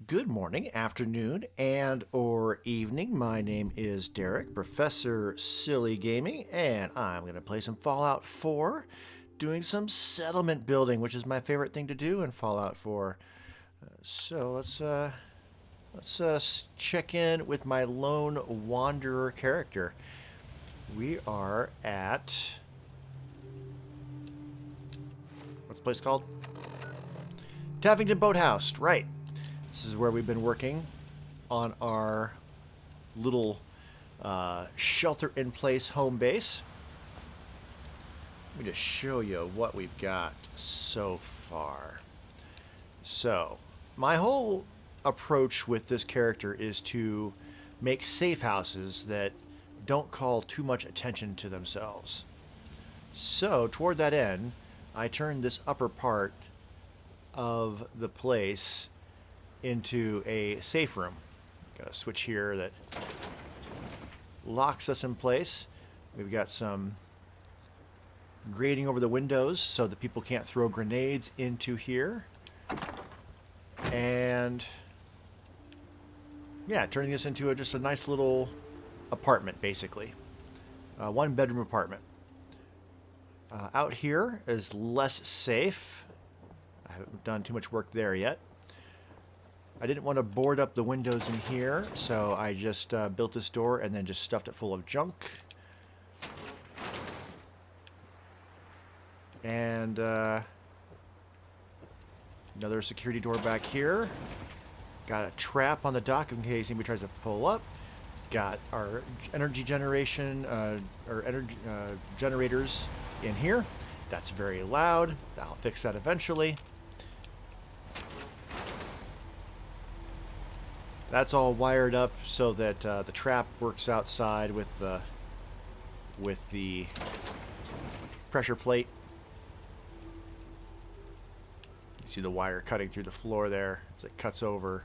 Good morning, afternoon, and or evening. My name is Derek, Professor Silly Gaming, and I'm going to play some Fallout 4, doing some settlement building, which is my favorite thing to do in Fallout 4. So let's check in with my lone wanderer character. We are at what's the place called? Taffington Boathouse, right. This is where we've been working on our little shelter-in-place home base. Let me just show you what we've got so far. So, my whole approach with this character is to make safe houses that don't call too much attention to themselves. So, toward that end, I turned this upper part of the place into a safe room. Got a switch here that locks us in place. We've got some grating over the windows so that people can't throw grenades into here. And yeah, turning this into just a nice little apartment, basically. One bedroom apartment. Out here is less safe. I haven't done too much work there yet. I didn't want to board up the windows in here, so I just built this door and then just stuffed it full of junk. And another security door back here. Got a trap on the dock in case anybody tries to pull up. Got our energy generation, generators in here. That's very loud. I'll fix that eventually. That's all wired up so that the trap works outside with the pressure plate. You see the wire cutting through the floor there as it cuts over.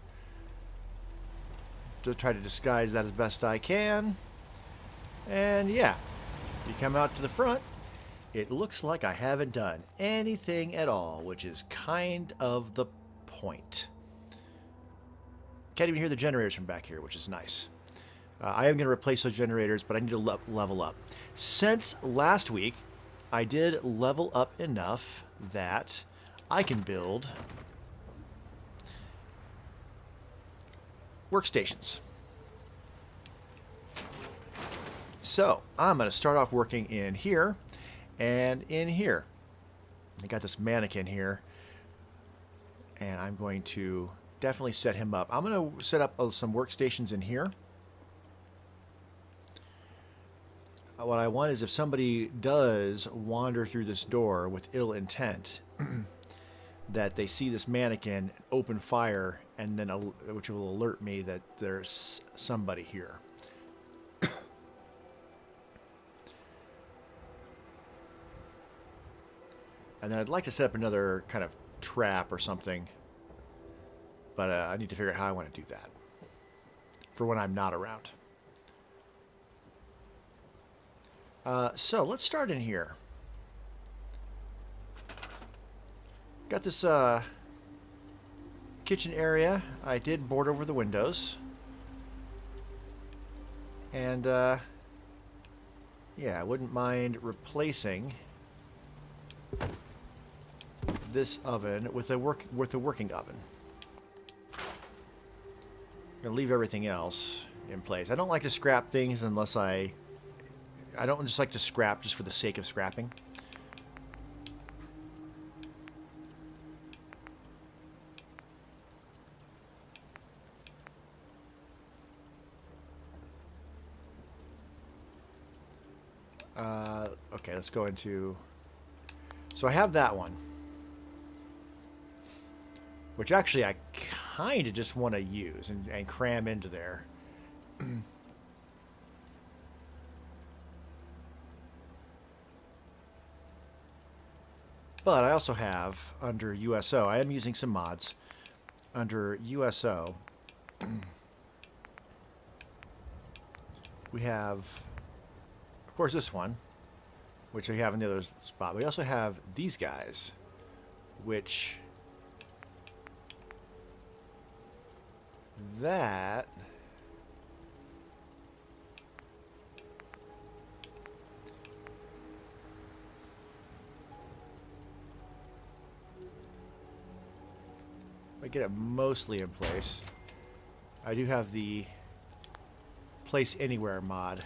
To try to disguise that as best I can. And yeah, you come out to the front, it looks like I haven't done anything at all, which is kind of the point. Can't even hear the generators from back here, which is nice. I am going to replace those generators, but I need to level up. Since last week, I did level up enough that I can build workstations. So, I'm going to start off working in here and in here. I got this mannequin here, and I'm going to definitely set him up. I'm going to set up some workstations in here. What I want is if somebody does wander through this door with ill intent, that they see this mannequin, open fire, and then which will alert me that there's somebody here. And then I'd like to set up another kind of trap or something. But I need to figure out how I want to do that for when I'm not around. So let's start in here. Got this kitchen area. I did board over the windows. And yeah, I wouldn't mind replacing this oven with a working oven. I'm going to leave everything else in place. I don't like to scrap things unless I don't just like to scrap just for the sake of scrapping. Okay, let's go into... So I have that one. Which actually I kind of just want to use and cram into there. But I also have, under USO, I am using some mods. Under USO, we have, of course, this one, which we have in the other spot. We also have these guys, which that. I get it mostly in place. I do have the place anywhere mod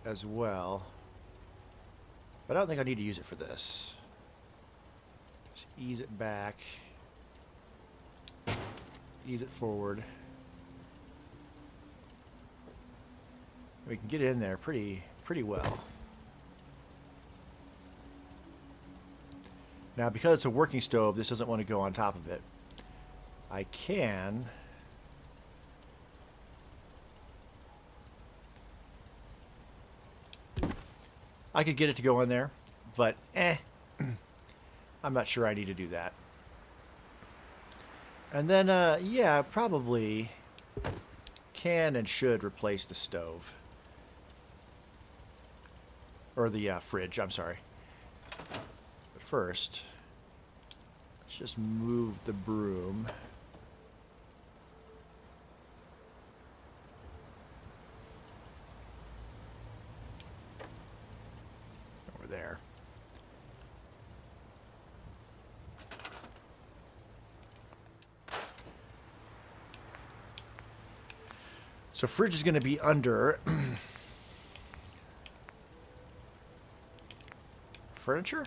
as well, but I don't think I need to use it for this. Just ease it back, ease it forward. We can get it in there pretty well. Now, because it's a working stove, this doesn't want to go on top of it. I can I could get it to go in there, but I'm not sure I need to do that. And then, yeah, probably can and should replace the stove. Or the fridge, I'm sorry. But first, let's just move the broom. Over there. So fridge is going to be under furniture?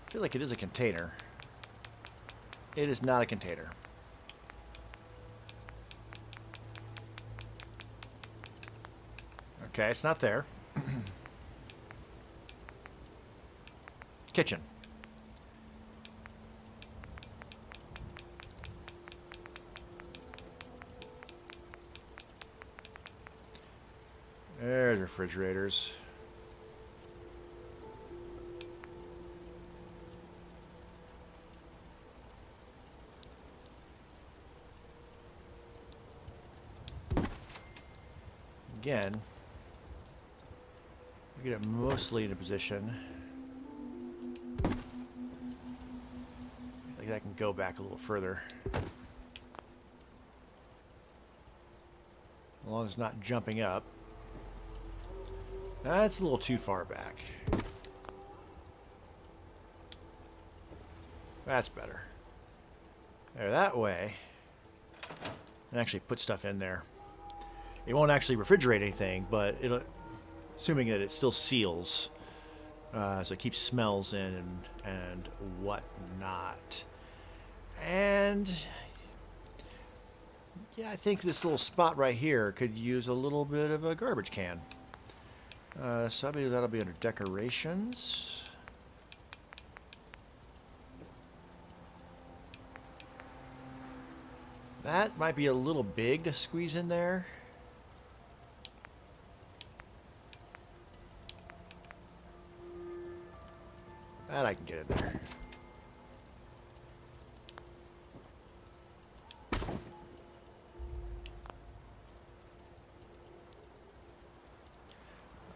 I feel like it is a container. It is not a container. Okay, it's not there. Kitchen. There's refrigerators. Again, we get it mostly in a position. Like I can go back a little further. As long as it's not jumping up. That's a little too far back. That's better. There, that way. And actually put stuff in there. It won't actually refrigerate anything, but it'll, assuming that it still seals, so it keeps smells in and whatnot. And yeah, I think this little spot right here could use a little bit of a garbage can. So I believe that'll be under decorations. That might be a little big to squeeze in there. That I can get in there.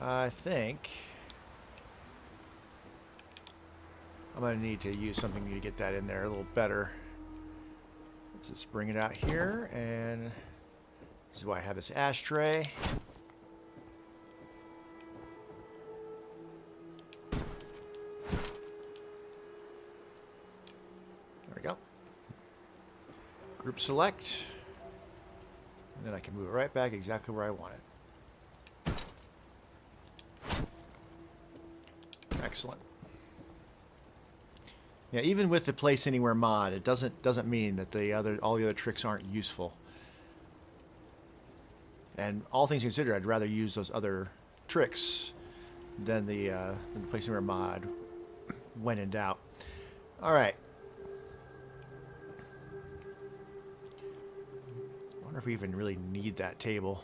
I think I'm going to need to use something to get that in there a little better. Let's just bring it out here, and this is why I have this ashtray. There we go. Group select, and then I can move it right back exactly where I want it. Excellent. Yeah, even with the place anywhere mod, it doesn't mean that all the other tricks aren't useful. And all things considered, I'd rather use those other tricks than the place anywhere mod when in doubt. All right. I wonder if we even really need that table.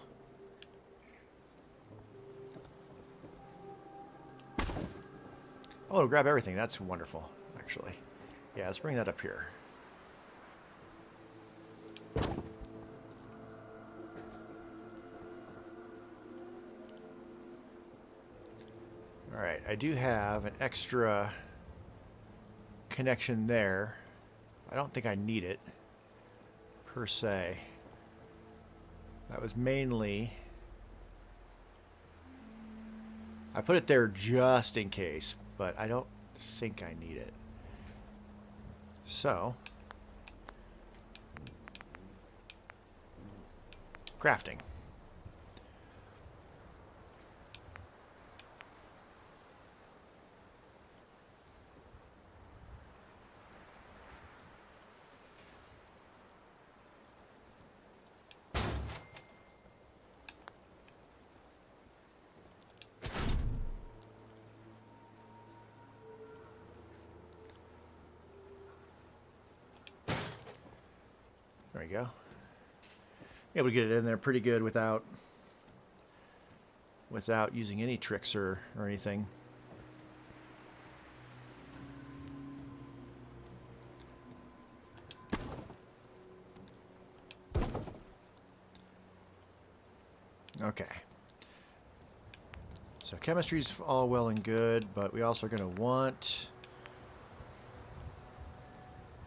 Oh, it'll grab everything. That's wonderful, actually. Yeah, let's bring that up here. Alright, I do have an extra connection there. I don't think I need it, per se. That was mainly... I put it there just in case, but I don't think I need it. So... crafting. There we go. Able to get it in there pretty good without using any tricks or anything. Okay. So chemistry's all well and good, but we also are going to want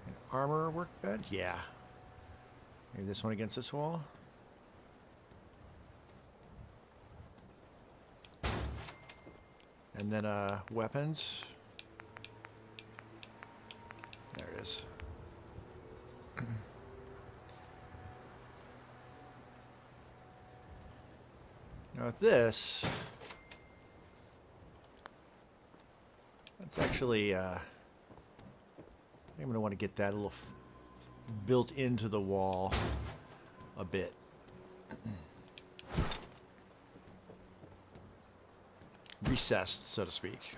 an armor workbench. Yeah. Maybe this one against this wall. And then weapons. There it is. Now with this, that's actually, I'm going to want to get that a little built into the wall a bit. Recessed, so to speak.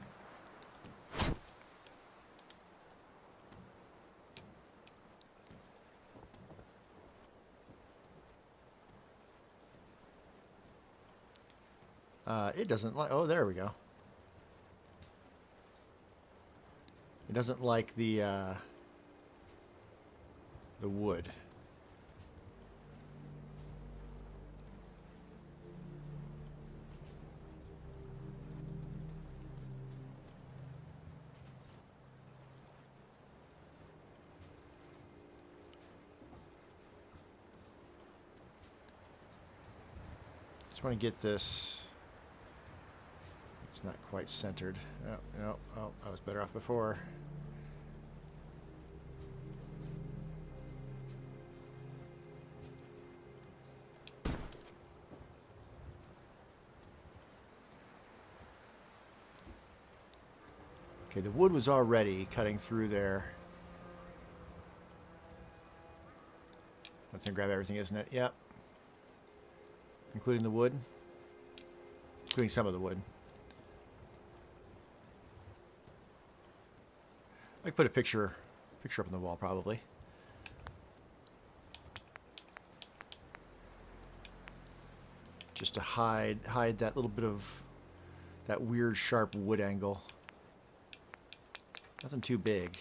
It doesn't like... oh, there we go. It doesn't like the wood. Just want to get this... it's not quite centered. Oh, no, oh, I was better off before. Okay, the wood was already cutting through there. That's gonna grab everything, isn't it? Yep. Including the wood. Including some of the wood. I could put a picture up on the wall, probably. Just to hide that little bit of that weird sharp wood angle. Nothing too big.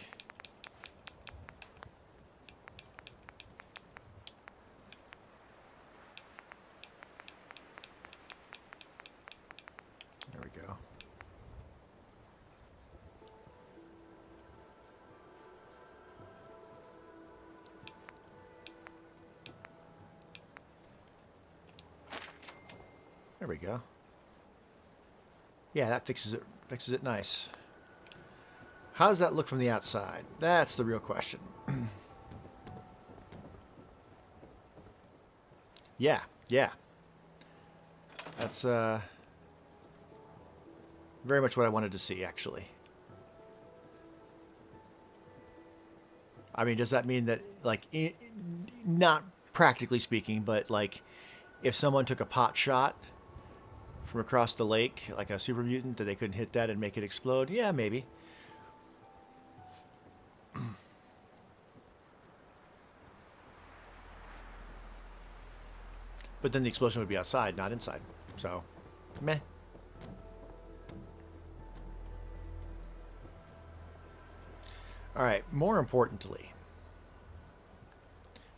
There we go. There we go. Yeah, that fixes it nice. How does that look from the outside? That's the real question. Yeah. That's very much what I wanted to see, actually. I mean, does that mean that, like, not practically speaking, but, like, if someone took a pot shot from across the lake, like a super mutant, that they couldn't hit that and make it explode? Yeah, maybe. But then the explosion would be outside, not inside. So, meh. Alright, more importantly,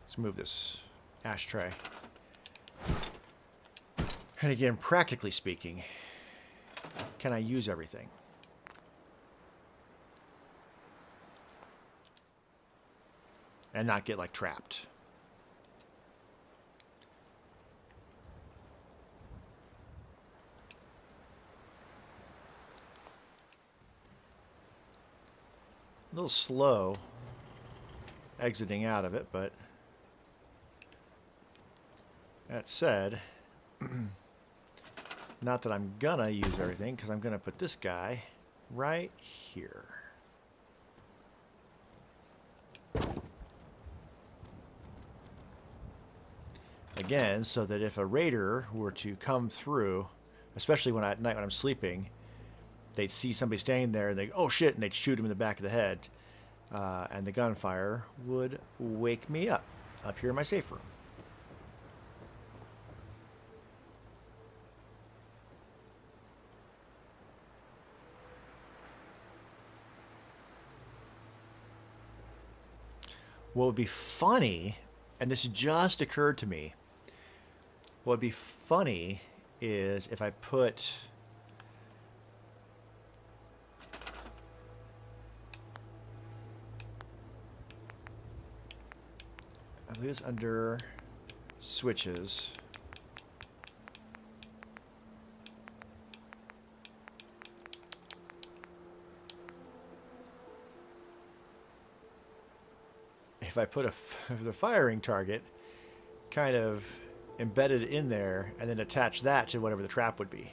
let's move this ashtray. And again, practically speaking, can I use everything? And not get, like, trapped. A little slow exiting out of it, but that said, not that I'm gonna use everything, because I'm gonna put this guy right here. Again, so that if a raider were to come through, especially at night when I'm sleeping, they'd see somebody standing there and they go, oh shit, and they'd shoot him in the back of the head. And the gunfire would wake me up here in my safe room. What would be funny, and this just occurred to me, what would be funny is if I put I believe it's under switches. If I put the firing target kind of embedded in there and then attach that to whatever the trap would be.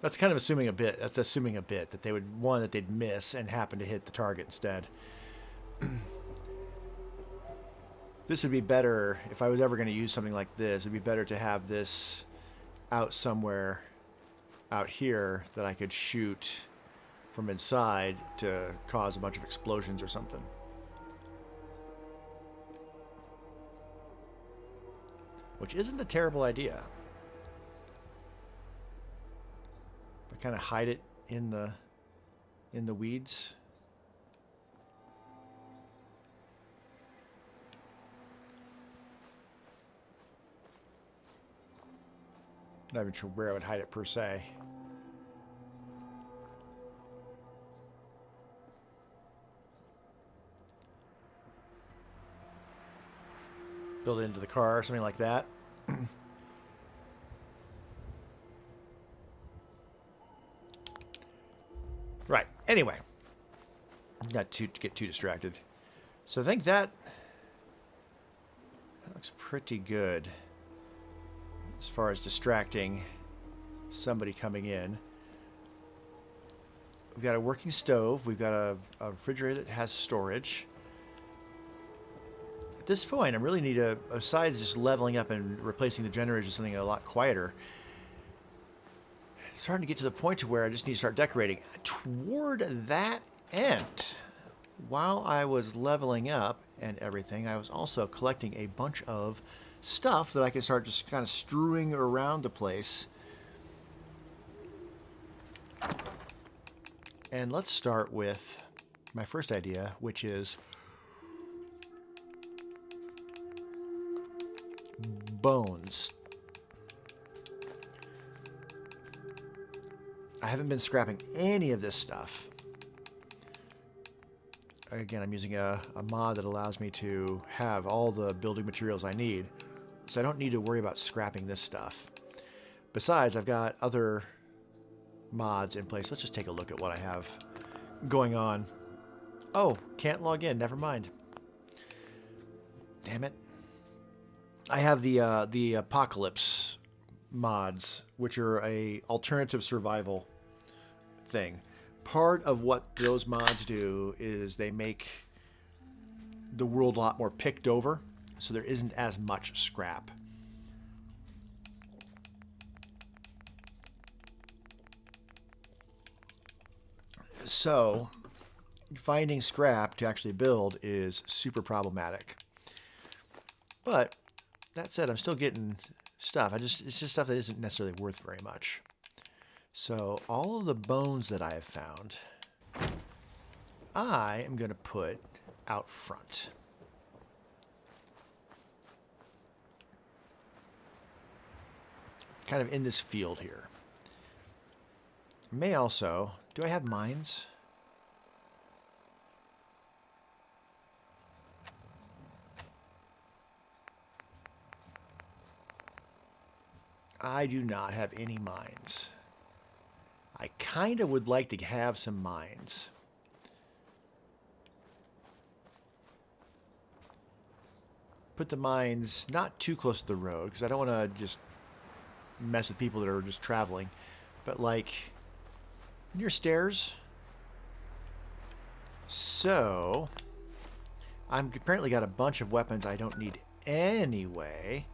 That's kind of assuming a bit. That's assuming a bit that they would, that they'd miss and happen to hit the target instead. This would be better if I was ever going to use something like this. It'd be better to have this out somewhere out here that I could shoot from inside to cause a bunch of explosions or something. Which isn't a terrible idea. Kind of hide it in the weeds. Not even sure where I would hide it per se. Build it into the car or something like that. Right. Anyway, not to get too distracted. So I think that looks pretty good as far as distracting somebody coming in. We've got a working stove. We've got a refrigerator that has storage. At this point, I really need besides just leveling up and replacing the generators with something a lot quieter, it's starting to get to the point to where I just need to start decorating. Toward that end, while I was leveling up and everything, I was also collecting a bunch of stuff that I could start just kind of strewing around the place. And let's start with my first idea, which is bones. I haven't been scrapping any of this stuff. Again, I'm using a mod that allows me to have all the building materials I need, so I don't need to worry about scrapping this stuff. Besides, I've got other mods in place. Let's just take a look at what I have going on. Oh, can't log in. Never mind. Damn it. I have the Apocalypse mods, which are a alternative survival thing. Part of what those mods do is they make the world a lot more picked over, so there isn't as much scrap. So finding scrap to actually build is super problematic. But that said, I'm still getting stuff. It's just stuff that isn't necessarily worth very much. So all of the bones that I have found, I am going to put out front. Kind of in this field here. May also, do I have mines? I do not have any mines. I kind of would like to have some mines. Put the mines not too close to the road, because I don't want to just mess with people that are just traveling, but like near stairs. So I'm apparently got a bunch of weapons I don't need anyway.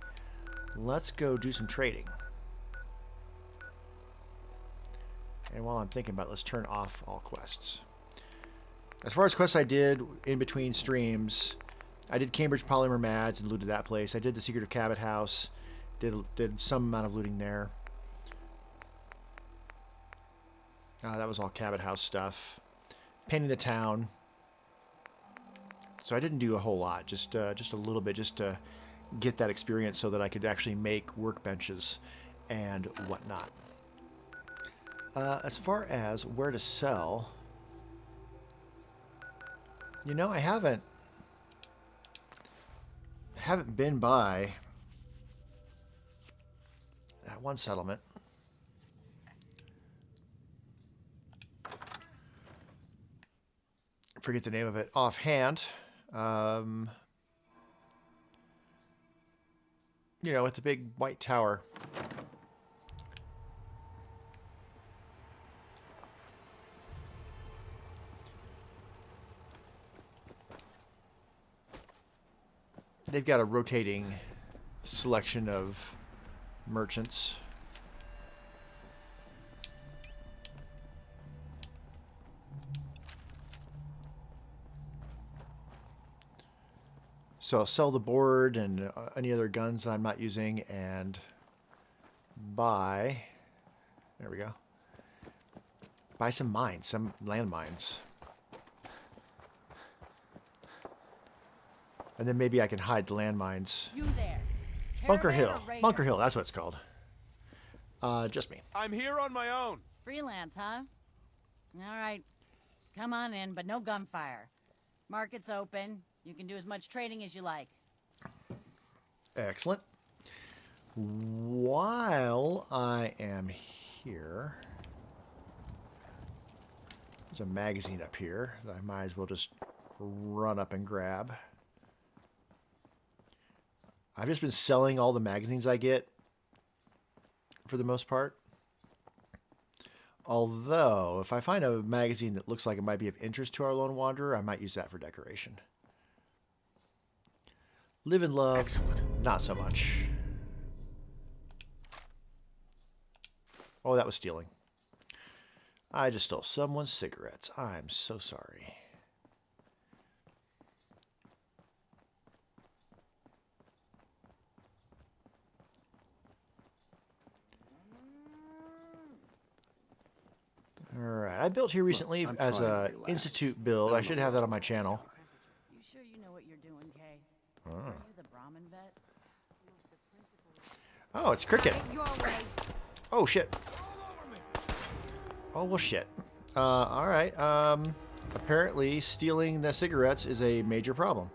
Let's go do some trading. And while I'm thinking about it, let's turn off all quests. As far as quests I did in between streams, I did Cambridge Polymer Mads and looted that place. I did the Secret of Cabot House. Did some amount of looting there. That was all Cabot House stuff. Painting the town. So I didn't do a whole lot. Just a little bit, just to get that experience so that I could actually make workbenches and whatnot. As far as where to sell, you know, I haven't been by that one settlement. I forget the name of it offhand. You know, with the big white tower. They've got a rotating selection of merchants. So I'll sell the board and any other guns that I'm not using and buy, there we go, buy some mines, some landmines. And then maybe I can hide the landmines. You there. Bunker Hill. Bunker Hill, that's what it's called. Just me. I'm here on my own. Freelance, huh? All right. Come on in, but no gunfire. Market's open. You can do as much trading as you like. Excellent. While I am here, there's a magazine up here that I might as well just run up and grab. I've just been selling all the magazines I get for the most part. Although, if I find a magazine that looks like it might be of interest to our lone wanderer, I might use that for decoration. Live and love, excellent. Not so much. Oh, that was stealing. I just stole someone's cigarettes. I'm so sorry. Alright, I built here recently as a Institute build. I should have that on my channel. You sure you know what you're doing, Kay? Oh. Are you the Brahmin vet? Oh, it's Cricket. Oh, shit. Oh, well, shit. Alright, apparently stealing the cigarettes is a major problem.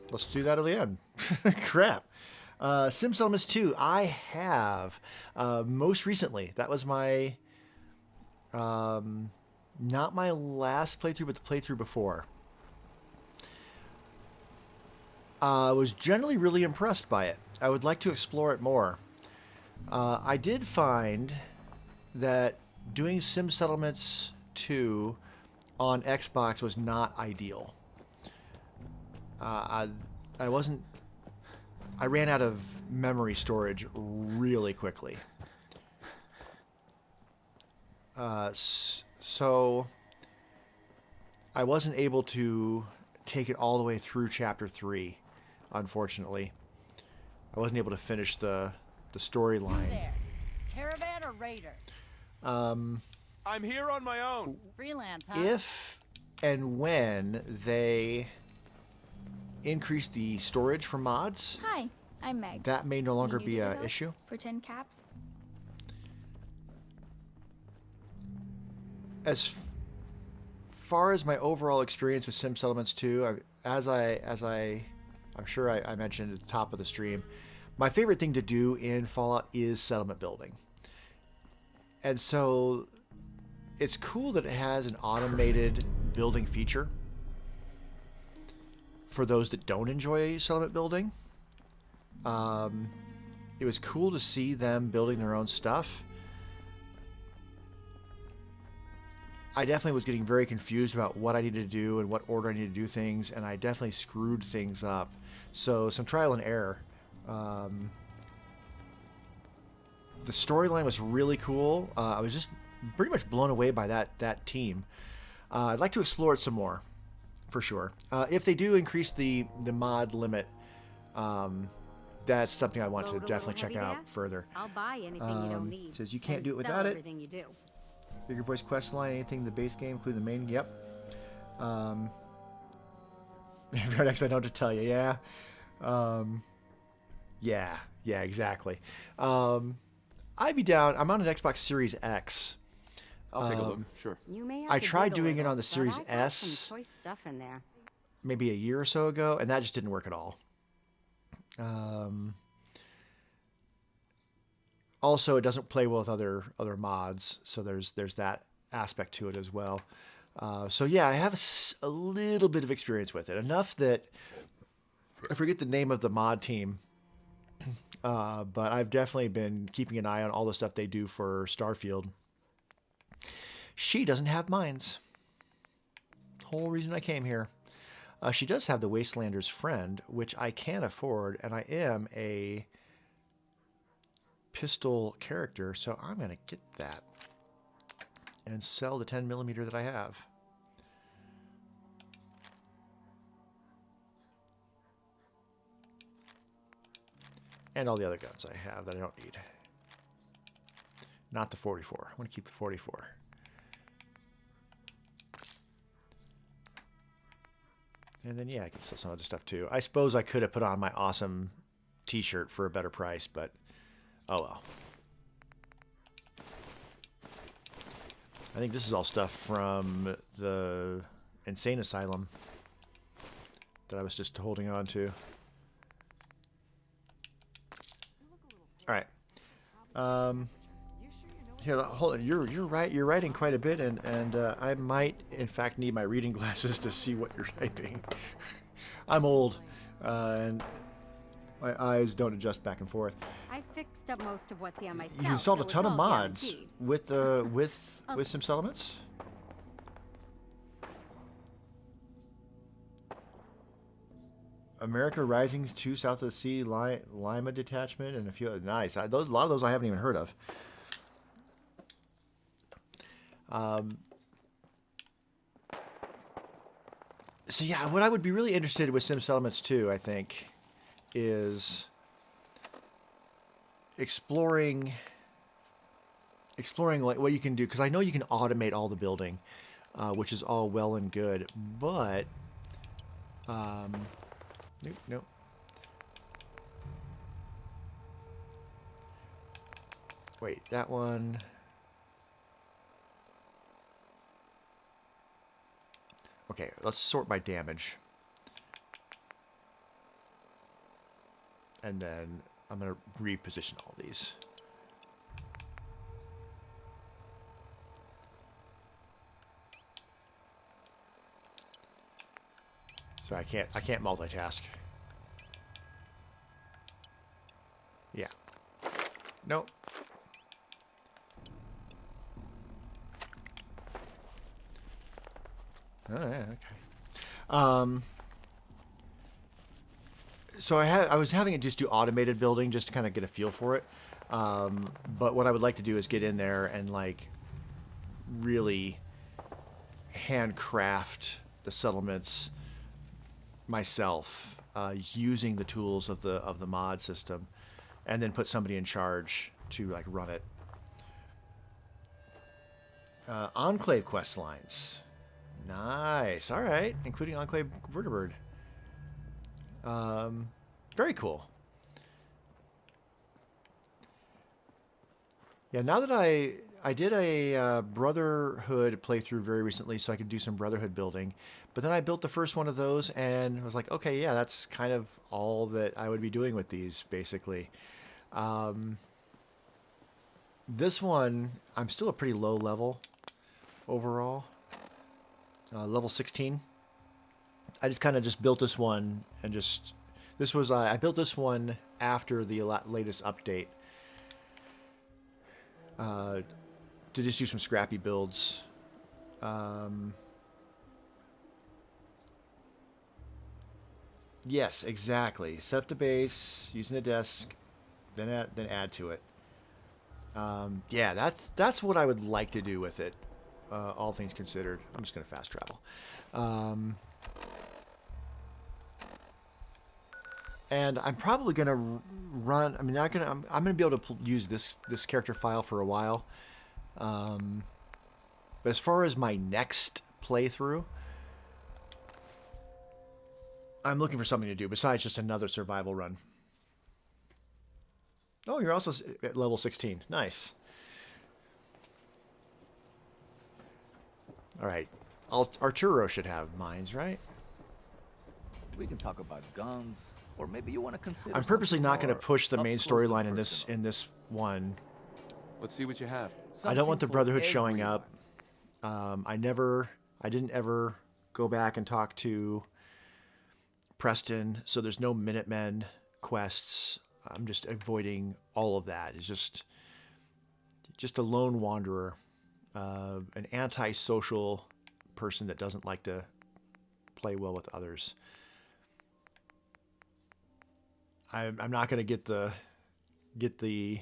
Let's do that at the end. Crap. Sim Settlements 2, I have. Most recently, that was my... not my last playthrough, but the playthrough before. I was generally really impressed by it. I would like to explore it more. I did find that doing Sim Settlements 2 on Xbox was not ideal. I ran out of memory storage really quickly. So I wasn't able to take it all the way through chapter 3, unfortunately. I wasn't able to finish the Who's storyline. there? Caravan or raider? I'm here on my own. Freelance, huh? If and when they increase the storage for mods, Hi, I'm Meg. that may no longer You be new to an the village? issue. For 10 caps? As far as my overall experience with Sim Settlements 2, I'm sure I mentioned at the top of the stream, my favorite thing to do in Fallout is settlement building. And so it's cool that it has an automated building feature for those that don't enjoy settlement building. It was cool to see them building their own stuff. I definitely was getting very confused about what I needed to do and what order I needed to do things, and I definitely screwed things up. So some trial and error. The storyline was really cool. I was just pretty much blown away by that team. I'd like to explore it some more, for sure. If they do increase the mod limit, that's something I want to Load a definitely little check heavy out there? further. I'll buy anything you don't need. Says you can't and do it sell without it. everything you do. Bigger voice quest line, anything in the base game, including the main. Yep. Right next, I know what to tell you. Yeah. Yeah, exactly. I'd be down. I'm on an Xbox Series X. I'll take a look. Sure. You may have I to tried dig a doing it little, on the but Series I've got S. some choice stuff in there. Maybe a year or so ago, and that just didn't work at all. Also, it doesn't play well with other mods, so there's that aspect to it as well. So yeah, I have a little bit of experience with it, enough that I forget the name of the mod team, but I've definitely been keeping an eye on all the stuff they do for Starfield. She doesn't have mines. Whole reason I came here. She does have the Wastelander's Friend, which I can afford, and I am a pistol character, so I'm going to get that and sell the 10mm that I have. And all the other guns I have that I don't need. Not the 44. I want to keep the 44. And then, yeah, I can sell some other stuff too. I suppose I could have put on my awesome t-shirt for a better price, but oh well. I think this is all stuff from the insane asylum that I was just holding on to. All right. Yeah, hold on. You're right. You're writing quite a bit, and I might, in fact, need my reading glasses to see what you're typing. I'm old, and my eyes don't adjust back and forth. I fixed up most of what's here myself. You installed so a ton it's of all mods guaranteed. with some settlements. America Rising's 2 South of the Sea, Lima Detachment, and a few other. Nice. A lot of those I haven't even heard of. So yeah, what I would be really interested with Sim Settlements 2, I think, is exploring like what you can do, because I know you can automate all the building, which is all well and good, but nope. Wait, that one. Okay, let's sort by damage. And then I'm going to reposition all these. So I can't multitask. Yeah. Nope. Oh, yeah, okay. So I was having it just do automated building just to kind of get a feel for it. But what I would like to do is get in there and like really handcraft the settlements myself using the tools of the mod system, and then put somebody in charge to like run it. Enclave quest lines. Nice. All right, including Enclave Vertibird. Very cool. Yeah, now that I did a Brotherhood playthrough very recently, so I could do some Brotherhood building. But then I built the first one of those and was like, okay, yeah, that's kind of all that I would be doing with these, basically. This one, I'm still a pretty low level overall. Level 16. I just kind of just built this one and just... This was... I built this one after the latest update. To just do some scrappy builds. Yes, exactly. Set up the base, using the desk, then add to it. Yeah, that's what I would like to do with it, all things considered. I'm just going to fast travel. And I'm probably going to run... I mean, I'm going to be able to use this character file for a while. But as far as my next playthrough, I'm looking for something to do besides just another survival run. Oh, you're also at level 16. Nice. All right. Arturo should have mines, right? We can talk about guns, or maybe you want to consider. I'm purposely not going to push the up main close storyline and in this one. Let's see what you have. I don't want the Something for Brotherhood showing everyone. up. I didn't ever go back and talk to Preston, so there's no Minutemen quests. I'm just avoiding all of that. It's just a lone wanderer, an antisocial person that doesn't like to play well with others. I'm not going to get the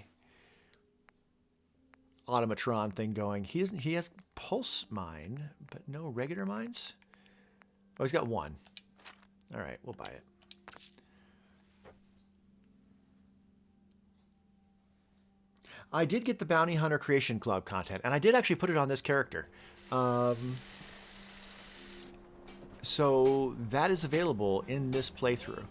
automatron thing going. He has pulse mine, but no regular mines. Oh, he's got one. All right, we'll buy it. I did get the Bounty Hunter Creation Club content, and I did actually put it on this character. So that is available in this playthrough.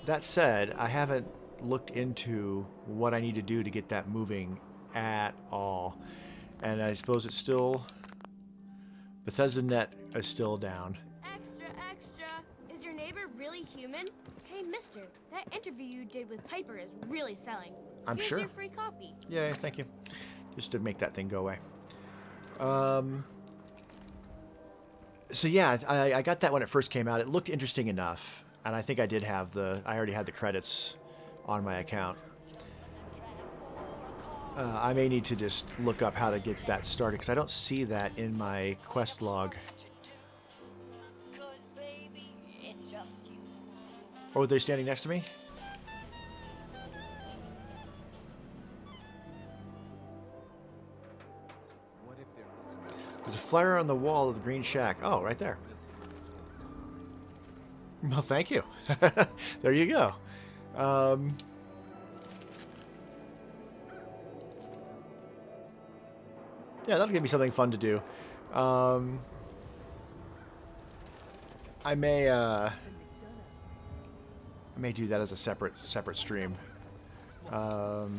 That said, I haven't looked into what I need to do to get that moving at all. And I suppose it's still... Bethesda Net is still down. Extra, extra. Is your neighbor really human? Hey, mister, that interview you did with Piper is really selling. I'm Here's sure. your free copy. Yeah, thank you. Just to make that thing go away. So yeah, I got that when it first came out. It looked interesting enough. And I think I did have I already had the credits on my account. I may need to just look up how to get that started, because I don't see that in my quest log. Oh, are they standing next to me? There's a flyer on the wall of the green shack. Oh, right there. Well, thank you. There you go. Yeah, that'll give me something fun to do. I may do that as a separate stream. I'll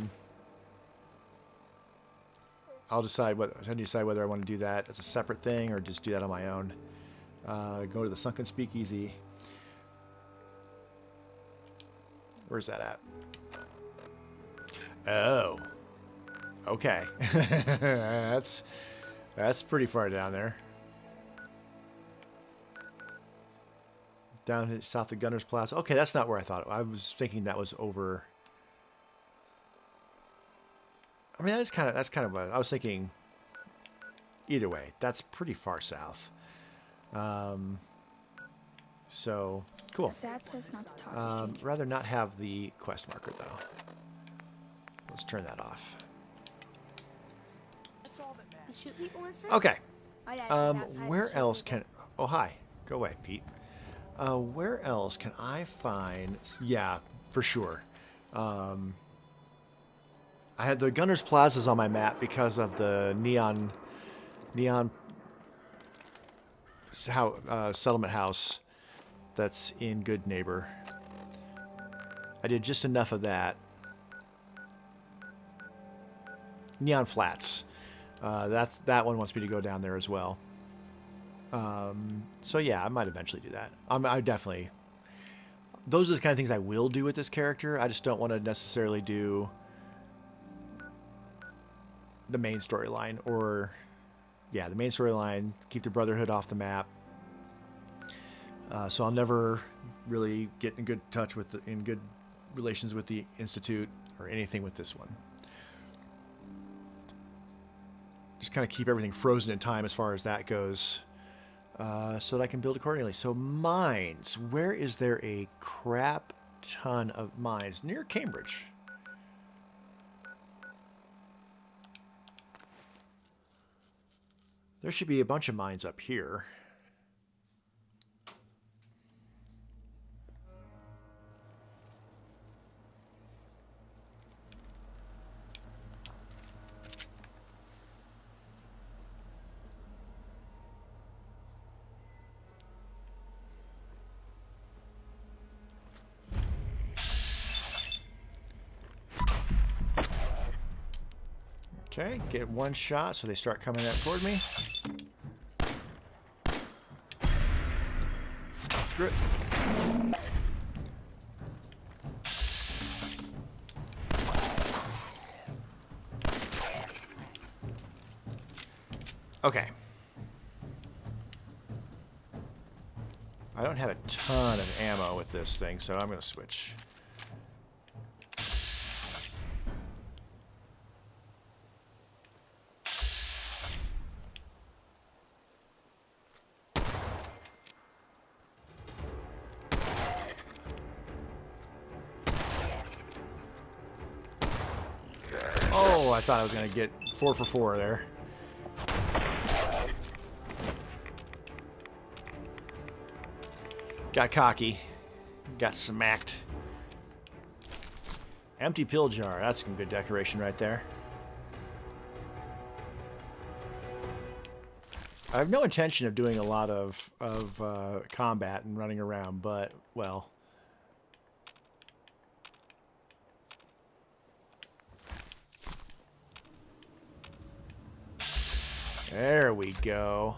decide whether I want to do that as a separate thing or just do that on my own. Go to the Sunken Speakeasy. Where's that at? Oh. Okay. That's pretty far down there. Down south of Gunner's Plaza. Okay, that's not where I thought it was. I was thinking that was over. I mean, that's kind of what I was thinking. Either way, that's pretty far south. So cool. Dad says not to talk to strangers. Rather not have the quest marker though. Let's turn that off. Shoot people, mister? Okay. My dad's just outside Where the else school. can... Oh, hi. Go away, Pete. Where else can I find... Yeah, for sure. I had the Gunner's Plazas on my map because of the neon settlement house that's in Good Neighbor. I did just enough of that. Neon Flats. That one wants me to go down there as well. So yeah, I might eventually do that. I definitely... Those are the kind of things I will do with this character. I just don't want to necessarily do the main storyline, or yeah, the main storyline, keep the Brotherhood off the map. So I'll never really get in good touch with in good relations with the Institute or anything with this one. Just kind of keep everything frozen in time as far as that goes, so that I can build accordingly. So mines, where is there a crap ton of mines? Near Cambridge. There should be a bunch of mines up here. Okay, get one shot so they start coming up toward me. Screw it. Okay. I don't have a ton of ammo with this thing, so I'm going to switch. Oh, I thought I was going to get 4 for 4 there. Got cocky. Got smacked. Empty pill jar. That's some good decoration right there. I have no intention of doing a lot of combat and running around, but, well... There we go.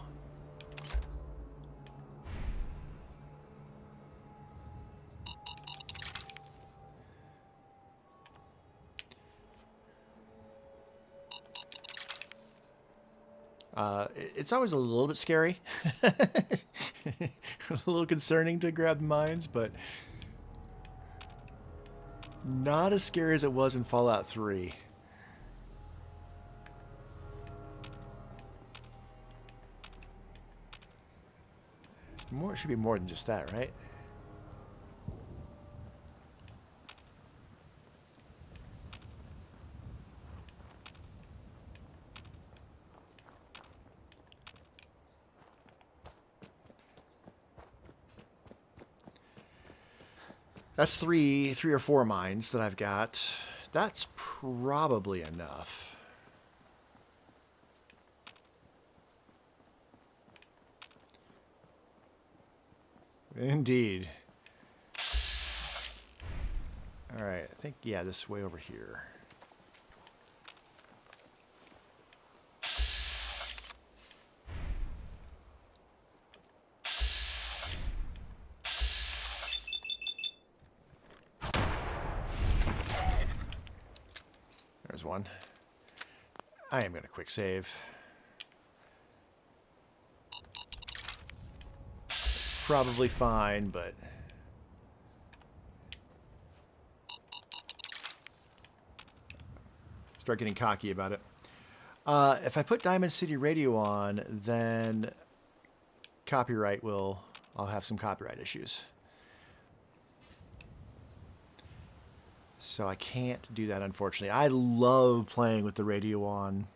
It's always a little bit scary. A little concerning to grab mines, but not as scary as it was in Fallout 3. More, it should be more than just that, right? That's three or four mines that I've got. That's probably enough. Indeed. All right, I think, yeah, this way over here. There's one. I am going to quick save. It's probably fine, but... Start getting cocky about it. If I put Diamond City Radio on, then copyright will... I'll have some copyright issues. So I can't do that, unfortunately. I love playing with the radio on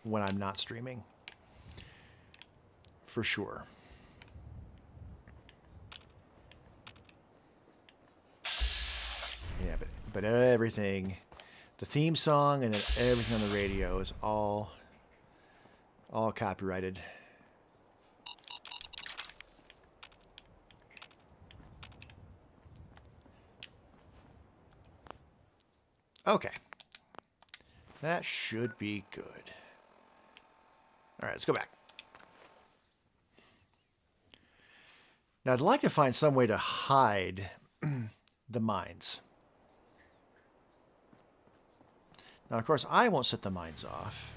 when I'm not streaming. for sure. Yeah, but everything, the theme song and then everything on the radio is all copyrighted. Okay. That should be good. All right, let's go back. Now, I'd like to find some way to hide the mines. Now, of course, I won't set the mines off.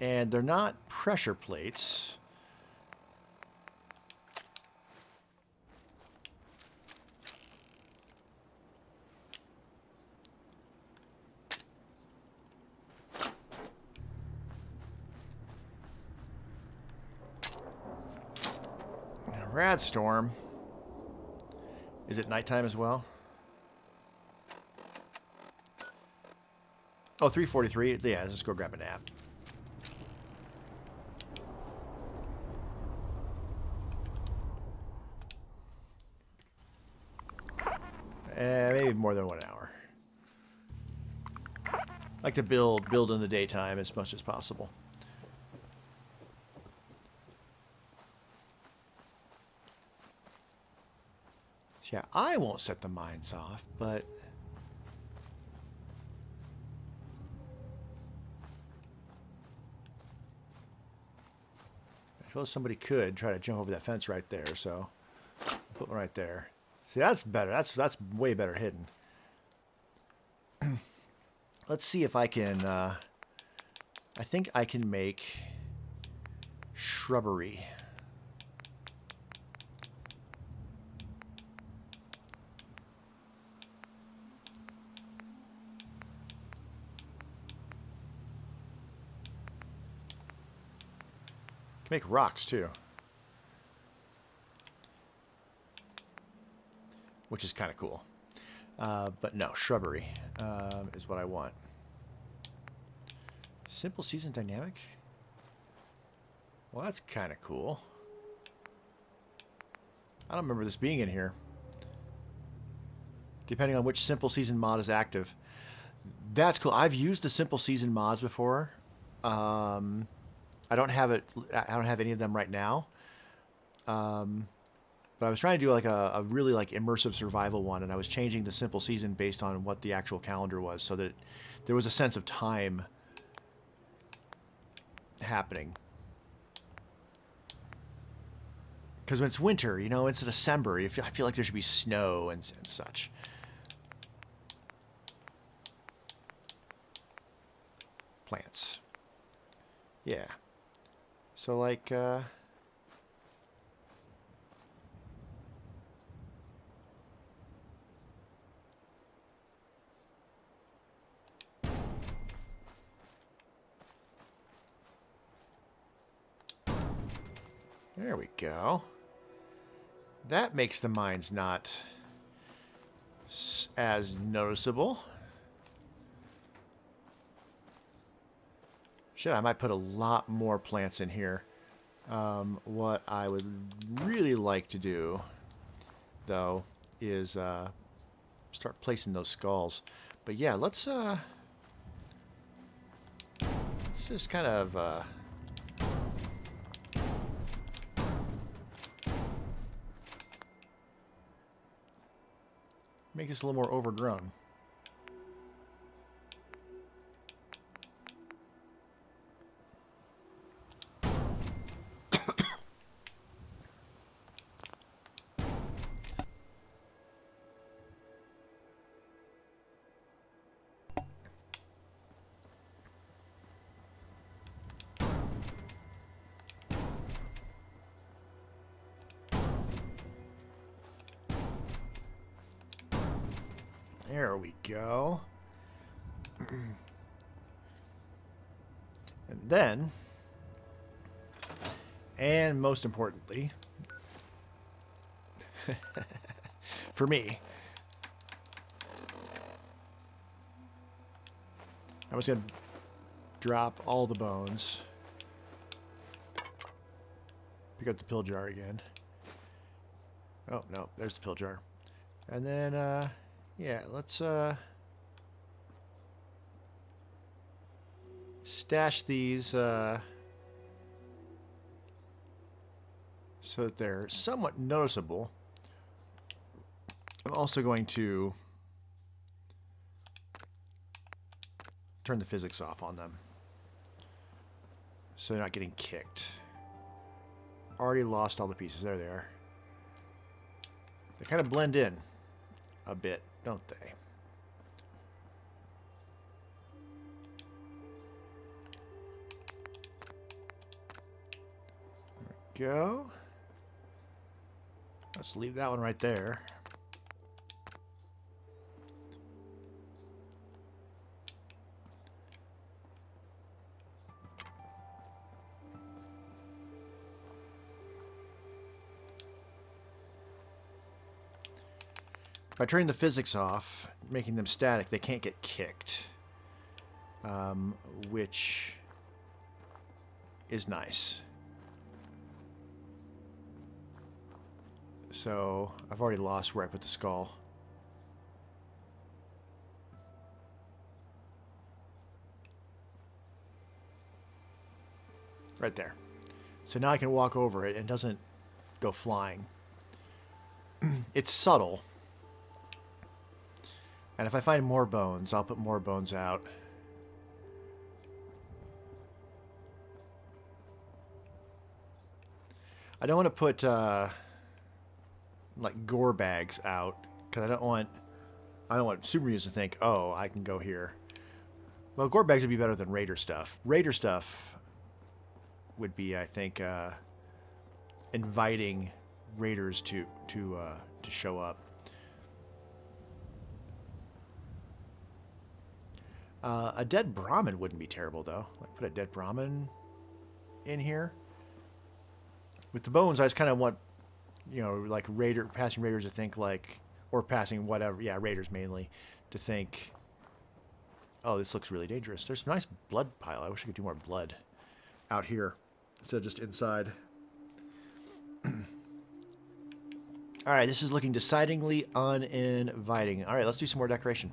And they're not pressure plates. Rad storm. Is it nighttime as well? Oh, 3:43. Yeah, let's go grab a nap. Maybe more than 1 hour. I like to build in the daytime as much as possible. Yeah, I won't set the mines off, but I suppose somebody could try to jump over that fence right there, so I'll put one right there. See, that's better. That's way better hidden. Let's see if I can I think I can make shrubbery. Make rocks too, which is kind of cool. But no, shrubbery is what I want. Simple season dynamic. Well, that's kind of cool. I don't remember this being in here. Depending on which simple season mod is active. That's cool. I've used the simple season mods before. I don't have it. I don't have any of them right now. But I was trying to do like a really like immersive survival one, and I was changing the simple season based on what the actual calendar was, so that there was a sense of time happening. Because when it's winter, you know, it's December. I feel like there should be snow and such. Plants. Yeah. So, like, there we go. That makes the mines not as noticeable. Shit, I might put a lot more plants in here. What I would really like to do, though, is start placing those skulls. But yeah, let's just kind of make this a little more overgrown. There we go. And then, and most importantly, for me, I was going to drop all the bones. Pick up the pill jar again. Oh, no, there's the pill jar. And then, yeah, let's stash these so that they're somewhat noticeable. I'm also going to turn the physics off on them so they're not getting kicked. Already lost all the pieces. There they are. They kind of blend in a bit, don't they? There we go. Let's leave that one right there. By turning the physics off, making them static, they can't get kicked, which is nice. So I've already lost where I put the skull. Right there. So now I can walk over it and it doesn't go flying. It's subtle. And if I find more bones, I'll put more bones out. I don't want to put like gore bags out because I don't want super mutants to think, oh, I can go here. Well, gore bags would be better than raider stuff. Raider stuff would be, I think, inviting raiders to show up. A dead Brahmin wouldn't be terrible, though. Like, put a dead Brahmin in here. With the bones, I just kind of want, you know, like passing raiders to think like, or passing whatever, yeah, raiders mainly, to think, oh, this looks really dangerous. There's a nice blood pile. I wish I could do more blood out here instead of just inside. All right, this is looking decidedly uninviting. All right, let's do some more decoration.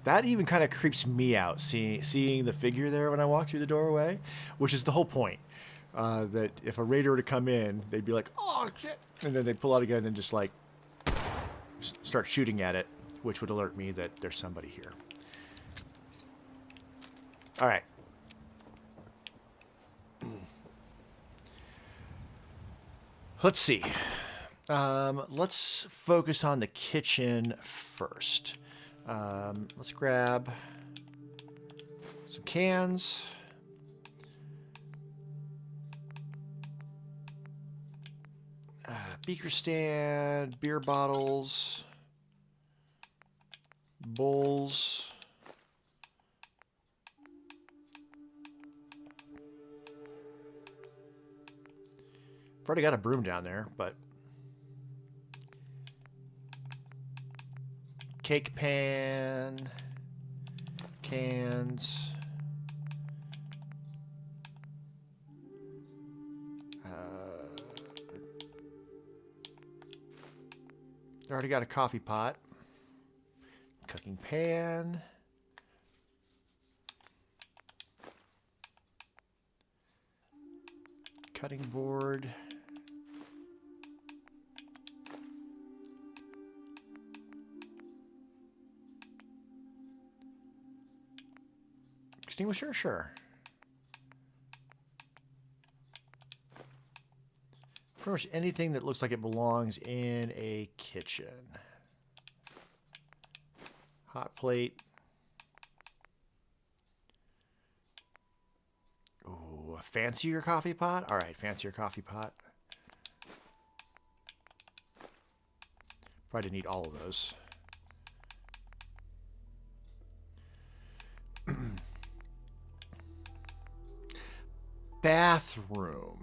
That even kind of creeps me out, seeing the figure there when I walk through the doorway, which is the whole point. That if a raider were to come in, they'd be like, oh, shit, and then they'd pull out again and just, like, start shooting at it, which would alert me that there's somebody here. All right. Let's see. Let's focus on the kitchen first. Let's grab some cans. Beaker stand, beer bottles, bowls. I've already got a broom down there, but cake pan, cans, I already got a coffee pot, cooking pan, cutting board, extinguisher, sure. Pretty much anything that looks like it belongs in a kitchen. Hot plate. Ooh, a fancier coffee pot? All right, fancier coffee pot. Probably need all of those. Bathroom.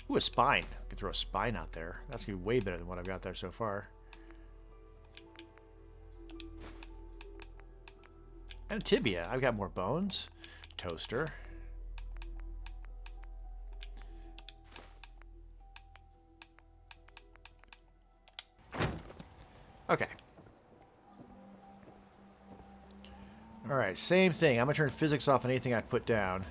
Ooh, a spine. can throw a spine out there. That's going to be way better than what I've got there so far. And a tibia. I've got more bones. Toaster. Okay. Alright, same thing. I'm going to turn physics off on anything I put down.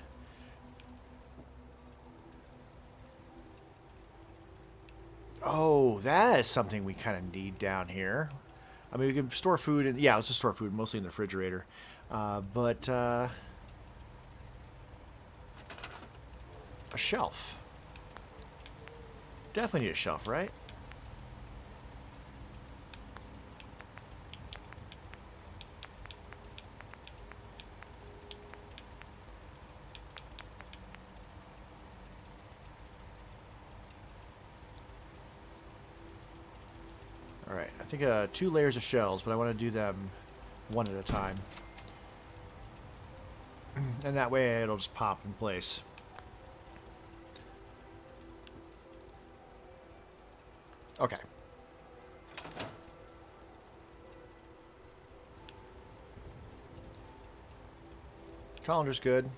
Oh, that is something we kind of need down here. I mean, we can store food in... Yeah, let's just store food mostly in the refrigerator. But a shelf. Definitely need a shelf, right? Alright, I think 2 layers of shells, but I want to do them one at a time. And that way it'll just pop in place. Okay. Colander's good.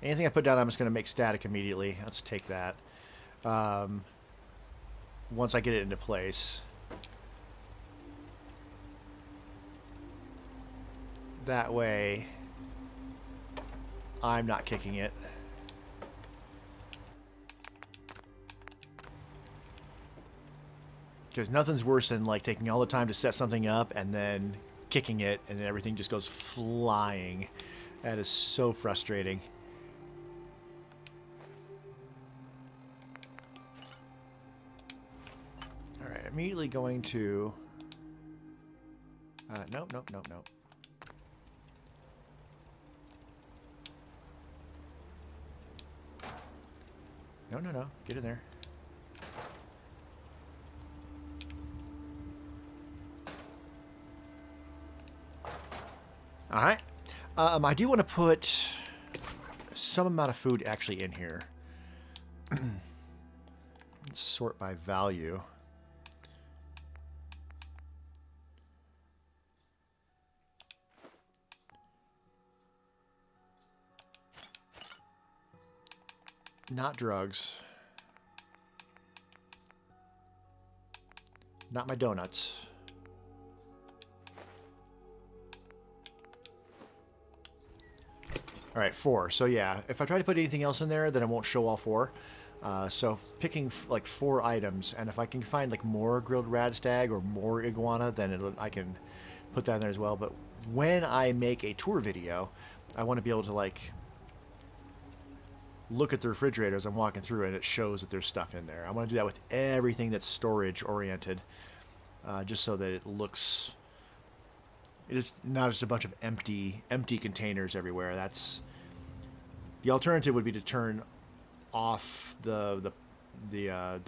Anything I put down, I'm just going to make static immediately. Let's take that. Once I get it into place. That way, I'm not kicking it. Because nothing's worse than like taking all the time to set something up and then kicking it and then everything just goes flying. That is so frustrating. Alright, immediately going to... nope. No. Get in there. Alright. I do want to put some amount of food actually in here. Sort by value. Not drugs. Not my donuts. Alright, 4. So yeah, if I try to put anything else in there, then it won't show all 4. So picking like 4 items, and if I can find like more grilled radstag or more iguana, then I can put that in there as well. But when I make a tour video, I want to be able to like look at the refrigerator as I'm walking through and it shows that there's stuff in there. I want to do that with everything that's storage oriented, just so that it looks... It is not just a bunch of empty containers everywhere. That's the alternative. Would be to turn off the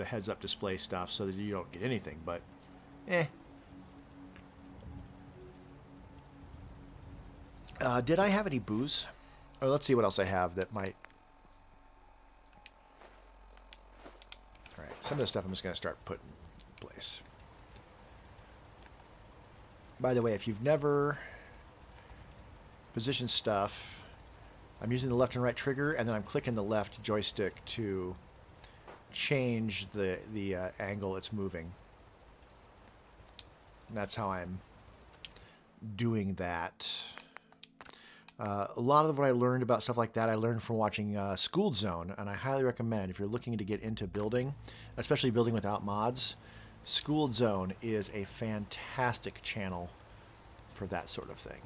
heads-up display stuff so that you don't get anything. But, did I have any booze? Oh, let's see what else I have that might. All right, some of the stuff I'm just going to start putting in place. By the way, if you've never positioned stuff, I'm using the left and right trigger, and then I'm clicking the left joystick to change the angle it's moving. And that's how I'm doing that. A lot of what I learned about stuff like that, I learned from watching Schooled Zone, and I highly recommend if you're looking to get into building, especially building without mods. Schooled Zone is a fantastic channel for that sort of thing.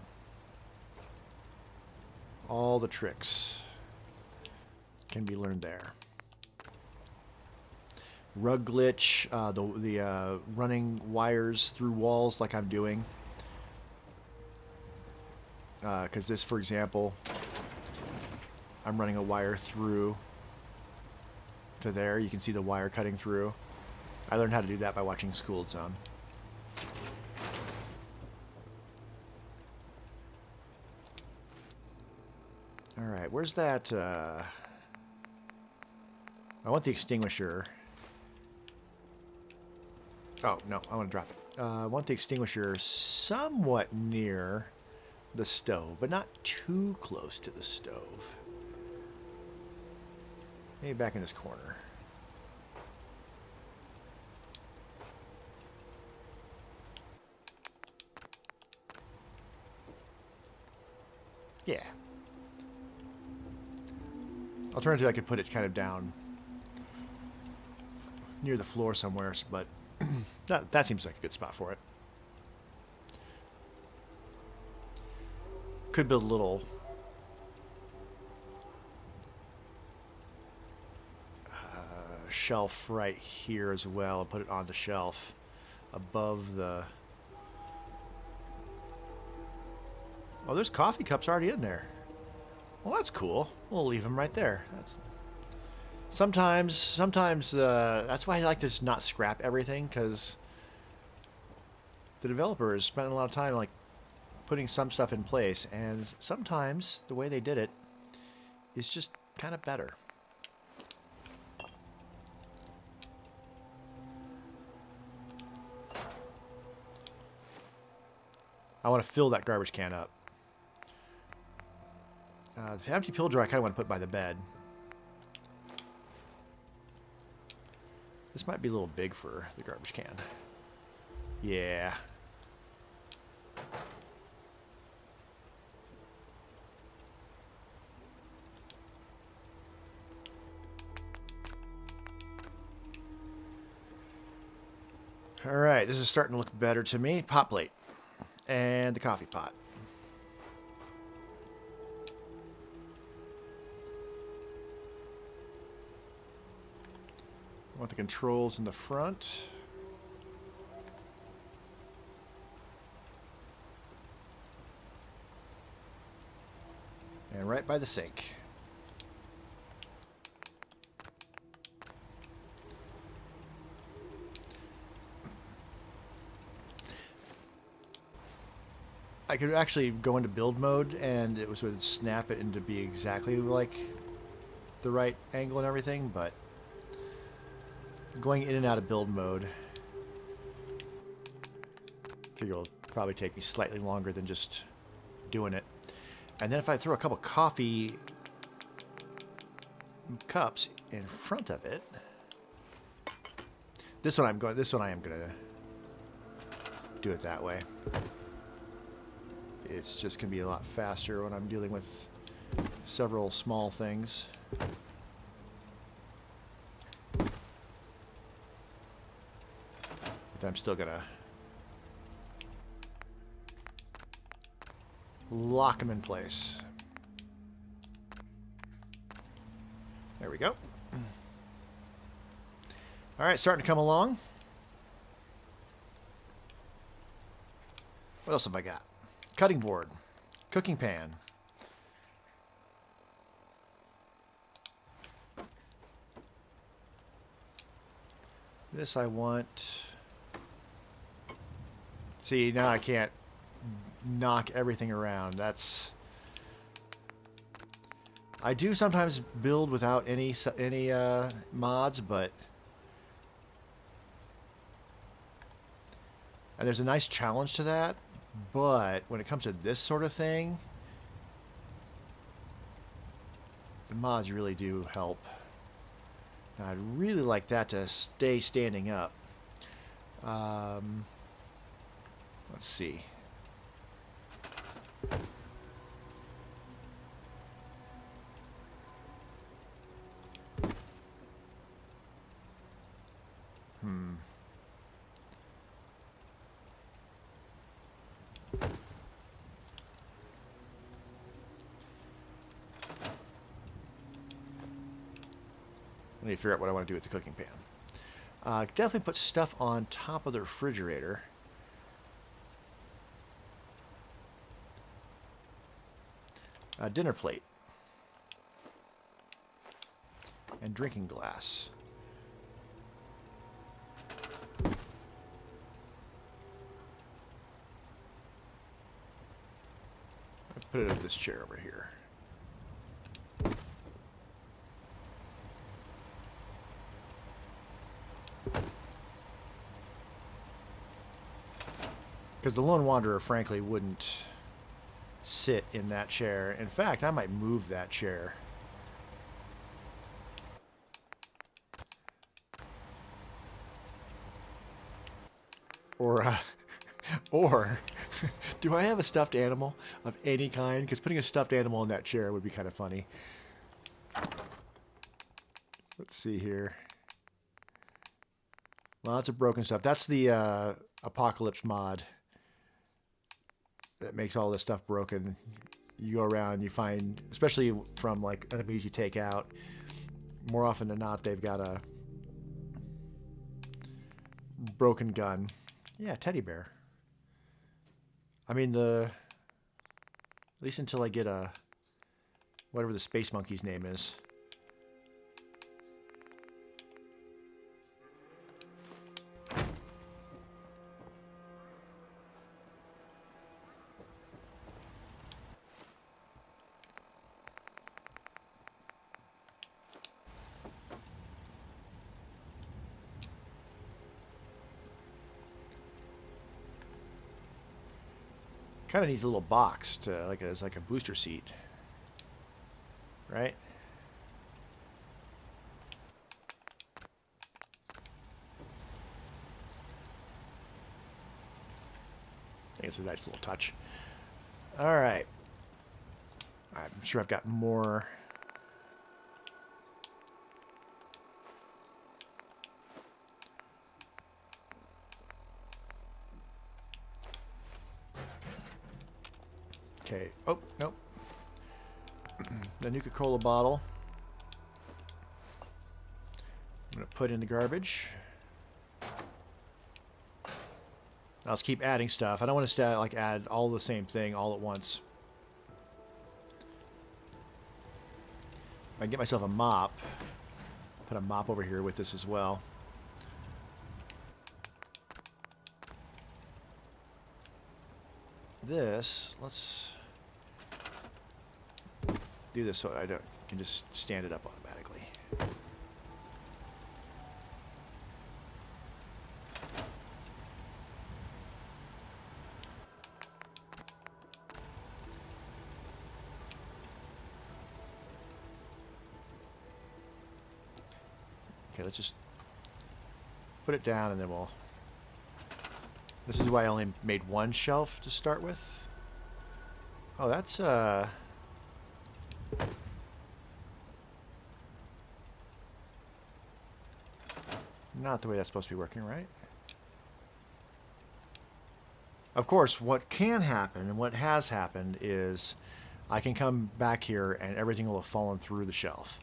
All the tricks can be learned there. Rug glitch, the running wires through walls like I'm doing. Because this, for example, I'm running a wire through to there. You can see the wire cutting through. I learned how to do that by watching Schooled Zone. Alright, where's that, I want the extinguisher. Oh, no, I want to drop it. I want the extinguisher somewhat near the stove, but not too close to the stove. Maybe back in this corner. Yeah. Alternatively, I could put it kind of down near the floor somewhere, but that seems like a good spot for it. Could build a little shelf right here as well and put it on the shelf above the... Oh, there's coffee cups already in there. Well, that's cool. We'll leave them right there. That's... Sometimes that's why I like to just not scrap everything, because the developer is spending a lot of time like putting some stuff in place, and sometimes the way they did it is just kind of better. I want to fill that garbage can up. The empty pill jar I kind of want to put by the bed. This might be a little big for the garbage can. Yeah. All right, this is starting to look better to me. Pot plate and the coffee pot. I want the controls in the front. And right by the sink. I could actually go into build mode and it would snap it into be exactly like the right angle and everything, but going in and out of build mode, I figure it'll probably take me slightly longer than just doing it. And then if I throw a couple coffee cups in front of it, this one I am gonna do it that way. It's just gonna be a lot faster when I'm dealing with several small things. But I'm still gonna lock them in place. There we go. All right, starting to come along. What else have I got? Cutting board, cooking pan. This I want. See, now I can't knock everything around. That's... I do sometimes build without any mods, but... And there's a nice challenge to that, but when it comes to this sort of thing, the mods really do help. Now, I'd really like that to stay standing up. Let's see. I need to figure out what I want to do with the cooking pan. Definitely put stuff on top of the refrigerator. Dinner plate. And drinking glass. I'll put it in this chair over here. Because the Lone Wanderer, frankly, wouldn't sit in that chair. In fact, I might move that chair. Or, or, do I have a stuffed animal of any kind? Because putting a stuffed animal in that chair would be kind of funny. Let's see here. Lots of broken stuff. That's the Apocalypse mod that makes all this stuff broken. You go around, you find, especially from like enemies you take out, more often than not, they've got a broken gun. Yeah, teddy bear. I mean, at least until I get whatever the space monkey's name is. Kind of needs a little box to as like a booster seat, right? I think it's a nice little touch. All right, I'm sure I've got more. Okay. Oh, nope. The Nuka-Cola bottle. I'm going to put in the garbage. I'll just keep adding stuff. I don't want to like add all the same thing all at once. I can get myself a mop. Put a mop over here with this as well. This, let's do this so I can just stand it up automatically. Okay, let's just put it down and then we'll... This is why I only made one shelf to start with. Oh, that's not the way that's supposed to be working, right? Of course, what can happen and what has happened is I can come back here and everything will have fallen through the shelf.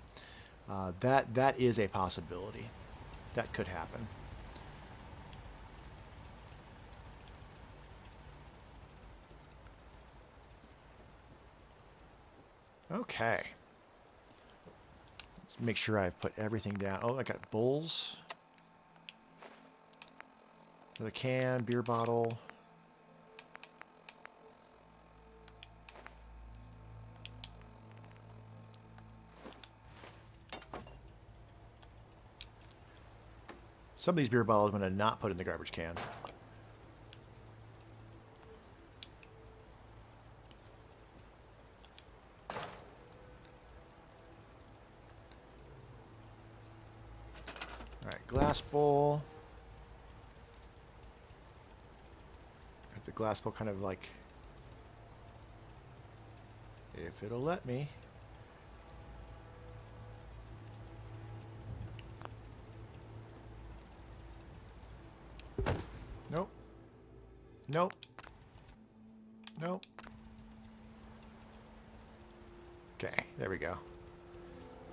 That is a possibility. That could happen. Okay. Let's make sure I've put everything down. Oh, I got bowls. Another can, beer bottle. Some of these beer bottles I'm going to not put in the garbage can. Alright, glass bowl. Got the glass bowl kind of like, if it'll let me. Nope. Nope. Nope. Okay, there we go.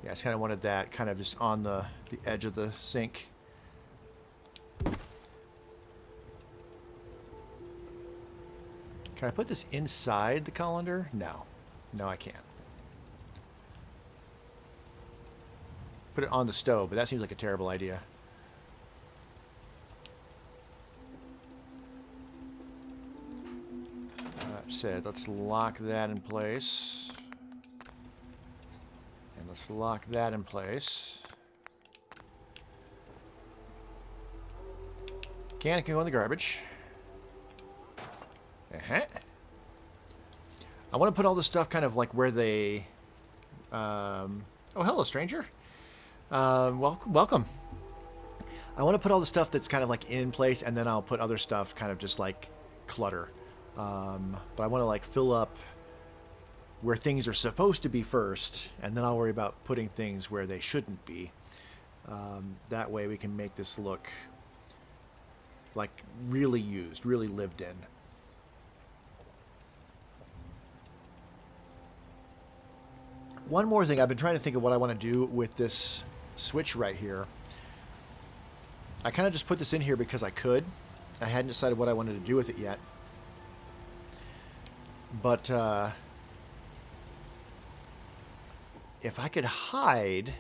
Yeah, I just kind of wanted that kind of just on the edge of the sink. Can I put this inside the colander? No. No, I can't. Put it on the stove, but that seems like a terrible idea. That said, let's lock that in place. And let's lock that in place. Can go in the garbage. Uh-huh. I want to put all this stuff kind of like where they... oh, hello, stranger. Welcome. I want to put all the stuff that's kind of like in place, and then I'll put other stuff kind of just like clutter. But I want to like fill up where things are supposed to be first, and then I'll worry about putting things where they shouldn't be. That way we can make this look like really used, really lived in. One more thing, I've been trying to think of what I want to do with this switch right here. I kind of just put this in here because I could. I hadn't decided what I wanted to do with it yet. But if I could hide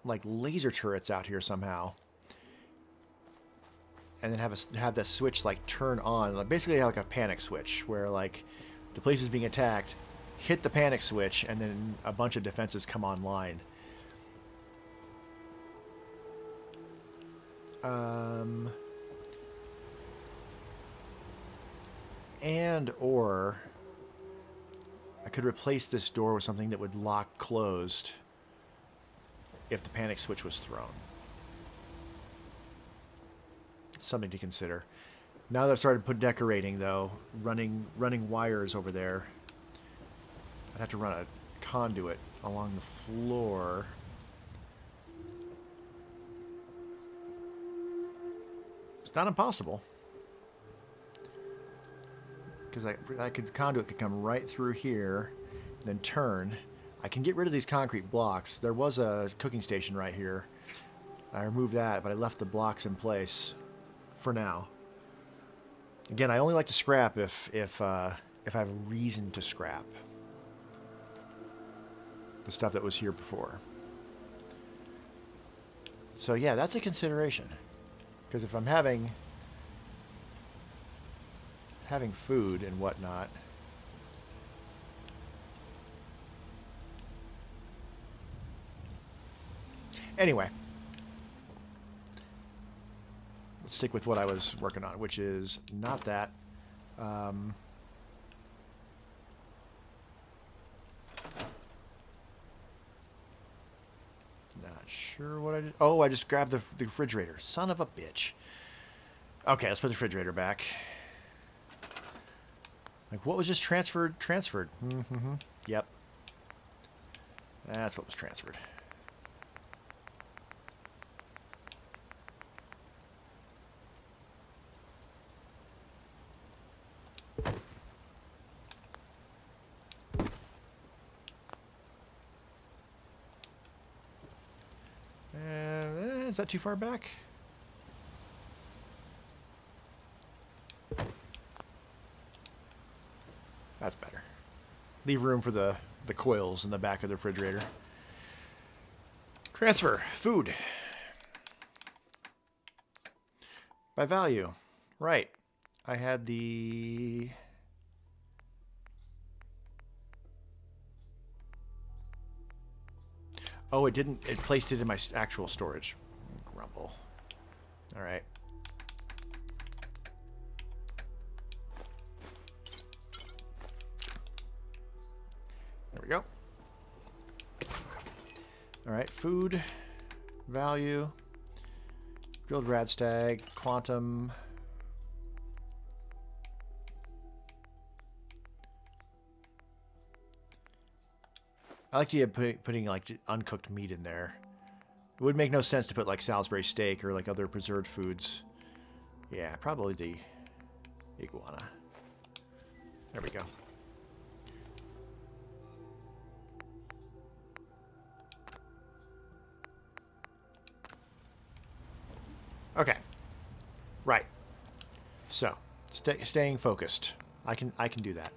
like laser turrets out here somehow, and then have that switch like turn on, like basically like a panic switch where like the place is being attacked, hit the panic switch, and then a bunch of defenses come online. And or I could replace this door with something that would lock closed if the panic switch was thrown. Something to consider. Now that I've started to put decorating, though, running wires over there, I'd have to run a conduit along the floor. It's not impossible, because conduit could come right through here, then turn. I can get rid of these concrete blocks. There was a cooking station right here. I removed that, but I left the blocks in place for now. Again, I only like to scrap if I have a reason to scrap the stuff that was here before. So yeah, that's a consideration. Because if I'm having food and whatnot, anyway, let's stick with what I was working on, which is not that. Not sure what I did. Oh, I just grabbed the refrigerator. Son of a bitch. Okay, let's put the refrigerator back. Like, what was just transferred? Transferred. Mm-hmm. Yep. That's what was transferred. Is that too far back? That's better. Leave room for the coils in the back of the refrigerator. Transfer. Food. By value. Right. I had the... Oh, it didn't... It placed it in my actual storage. Grumble. All right. There we go. All right, food, value, grilled radstag, quantum. I like the idea of putting like uncooked meat in there. It would make no sense to put like Salisbury steak or like other preserved foods. Yeah, probably the iguana. There we go. Okay. Right. So, staying focused. I can do that.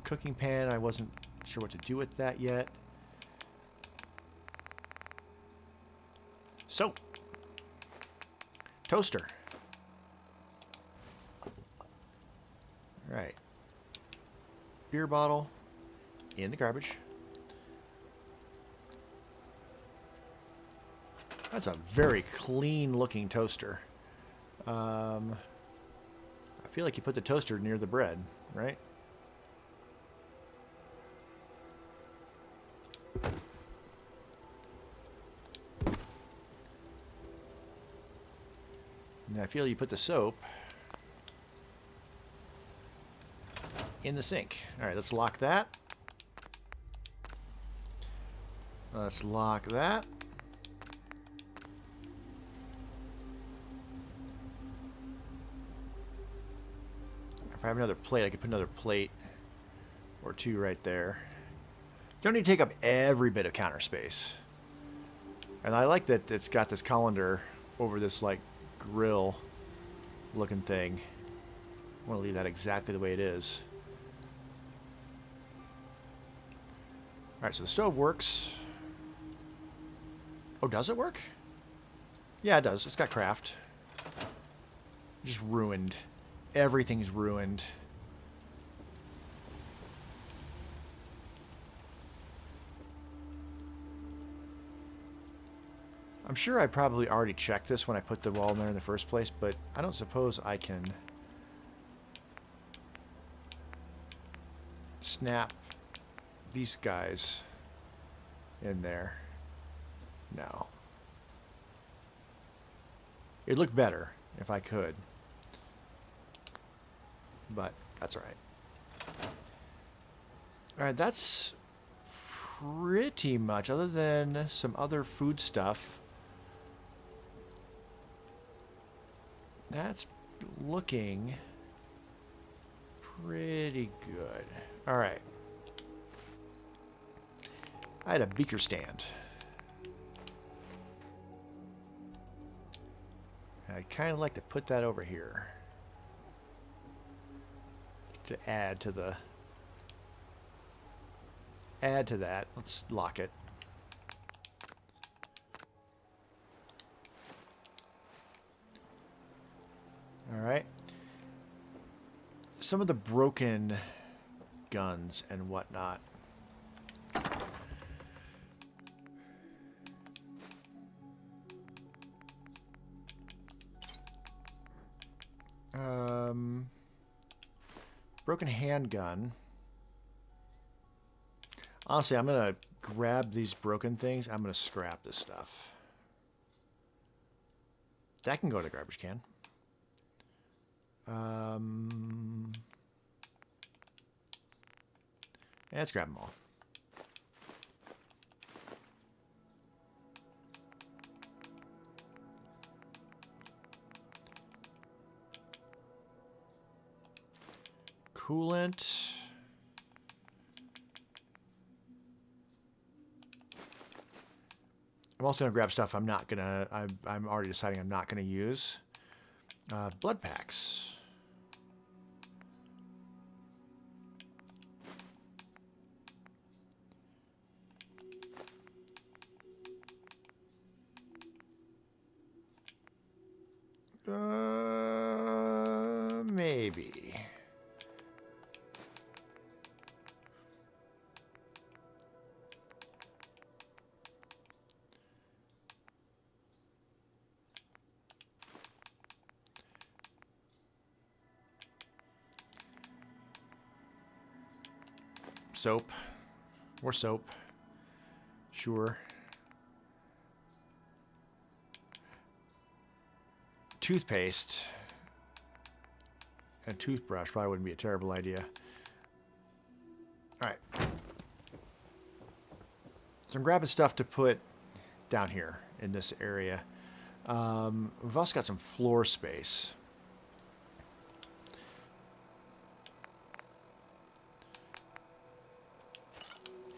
Cooking pan, I wasn't sure what to do with that yet. So, toaster. All right. Beer bottle in the garbage. That's a very clean-looking toaster. I feel like you put the toaster near the bread, right? And I feel you put the soap in the sink. All right, let's lock that. Let's lock that. If I have another plate, I could put another plate or two right there. You don't need to take up every bit of counter space. And I like that it's got this colander over this, like, grill looking thing. I want to leave that exactly the way it is. Alright, so the stove works. Oh, does it work? Yeah, it does. It's got craft. Just ruined. Everything's ruined. I'm sure I probably already checked this when I put the wall in there in the first place, but I don't suppose I can snap these guys in there. No. It'd look better if I could. But that's all right. All right, that's pretty much, other than some other food stuff, that's looking pretty good. All right. I had a beaker stand. I'd kind of like to put that over here to add to that. Let's lock it. All right. Some of the broken guns and whatnot. Broken handgun. Honestly, I'm going to grab these broken things. I'm going to scrap this stuff. That can go to the garbage can. Let's grab them all. Coolant. I'm also going to grab stuff I'm not going to... I'm already deciding I'm not going to use. Blood packs. Maybe. Soap. More soap. Sure. Toothpaste. And a toothbrush probably wouldn't be a terrible idea. Alright. So I'm grabbing stuff to put down here in this area. We've also got some floor space.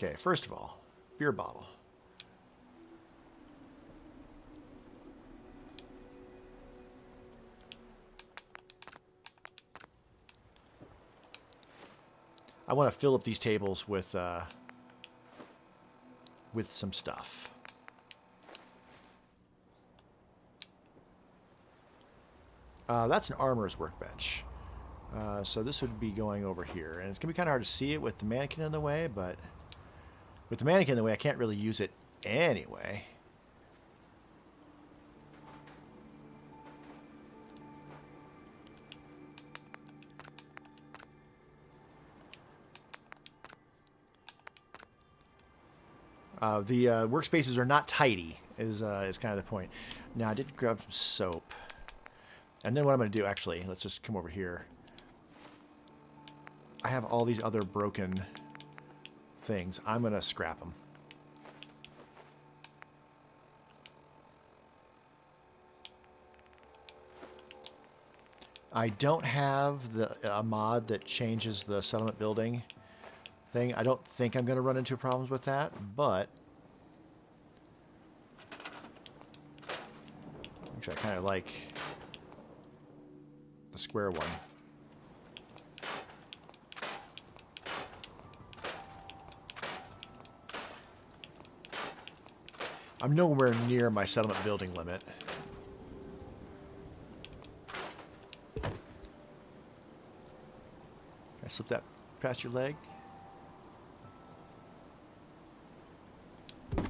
Okay, first of all, beer bottle. I want to fill up these tables with some stuff. That's an armorer's workbench. So this would be going over here. And it's going to be kind of hard to see it with the mannequin in the way, but with the mannequin in the way, I can't really use it anyway. The workspaces are not tidy, is kind of the point. Now, I did grab some soap. And then what I'm going to do, actually, let's just come over here. I have all these other broken things. I'm going to scrap them. I don't have a mod that changes the settlement building thing. I don't think I'm going to run into problems with that, but actually I kind of like the square one. I'm nowhere near my settlement building limit. Can I slip that past your leg? There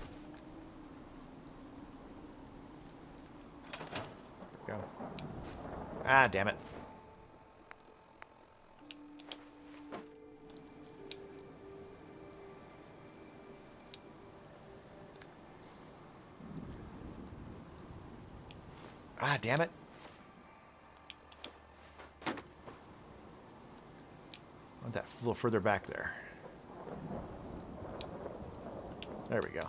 we go. Ah, damn it. Ah, damn it. I want that a little further back there. There we go.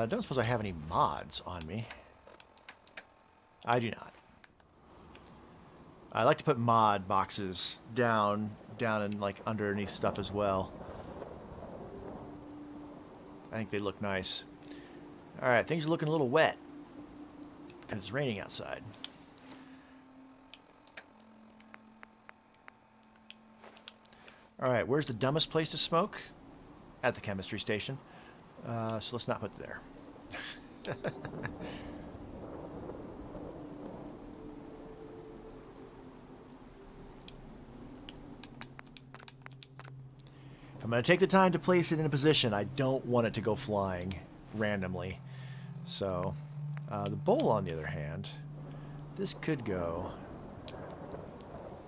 Don't suppose I have any mods on me. I do not. I like to put mod boxes down and like underneath stuff as well. I think they look nice. Alright, things are looking a little wet because it's raining outside. Alright, where's the dumbest place to smoke? At the chemistry station. So let's not put it there. If I'm going to take the time to place it in a position, I don't want it to go flying randomly. So, the bowl, on the other hand, this could go.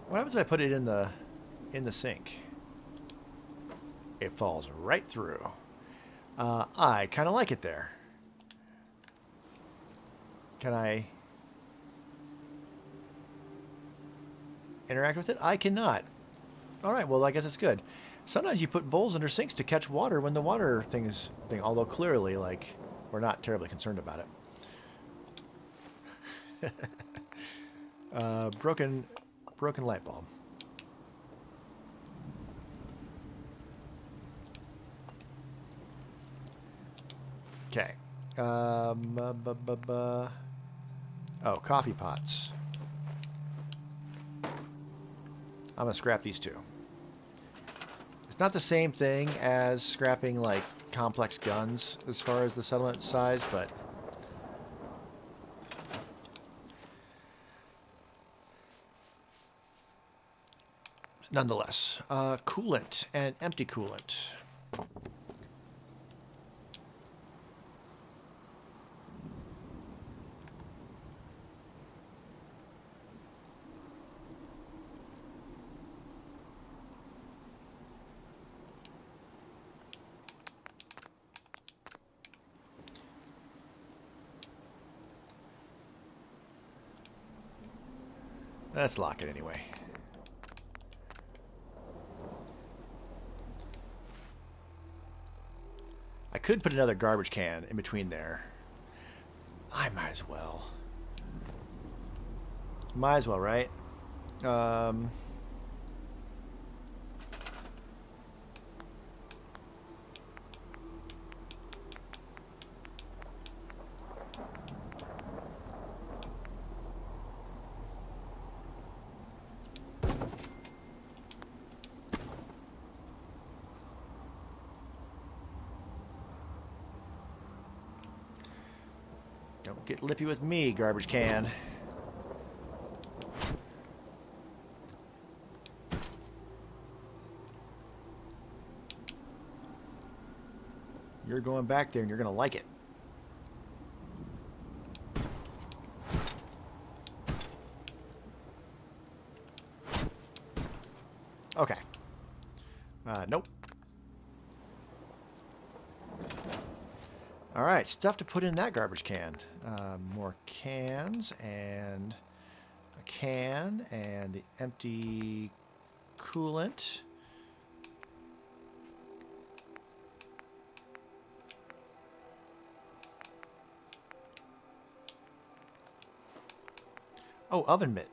What happens if I put it in the sink? It falls right through. I kind of like it there. Can I interact with it? I cannot. All right, well, I guess it's good. Sometimes you put bowls under sinks to catch water when the water thing is although clearly, like, we're not terribly concerned about it. Broken light bulb. Okay. Oh, coffee pots. I'm gonna scrap these two. It's not the same thing as scrapping, like, complex guns as far as the settlement size, but nonetheless. Coolant and empty coolant. Let's lock it anyway. I could put another garbage can in between there. I might as well. Might as well, right? Don't get lippy with me, garbage can. You're going back there and you're going to like it. Okay. Nope. All right, stuff to put in that garbage can. More cans and a can and the empty coolant. Oh, oven mitt.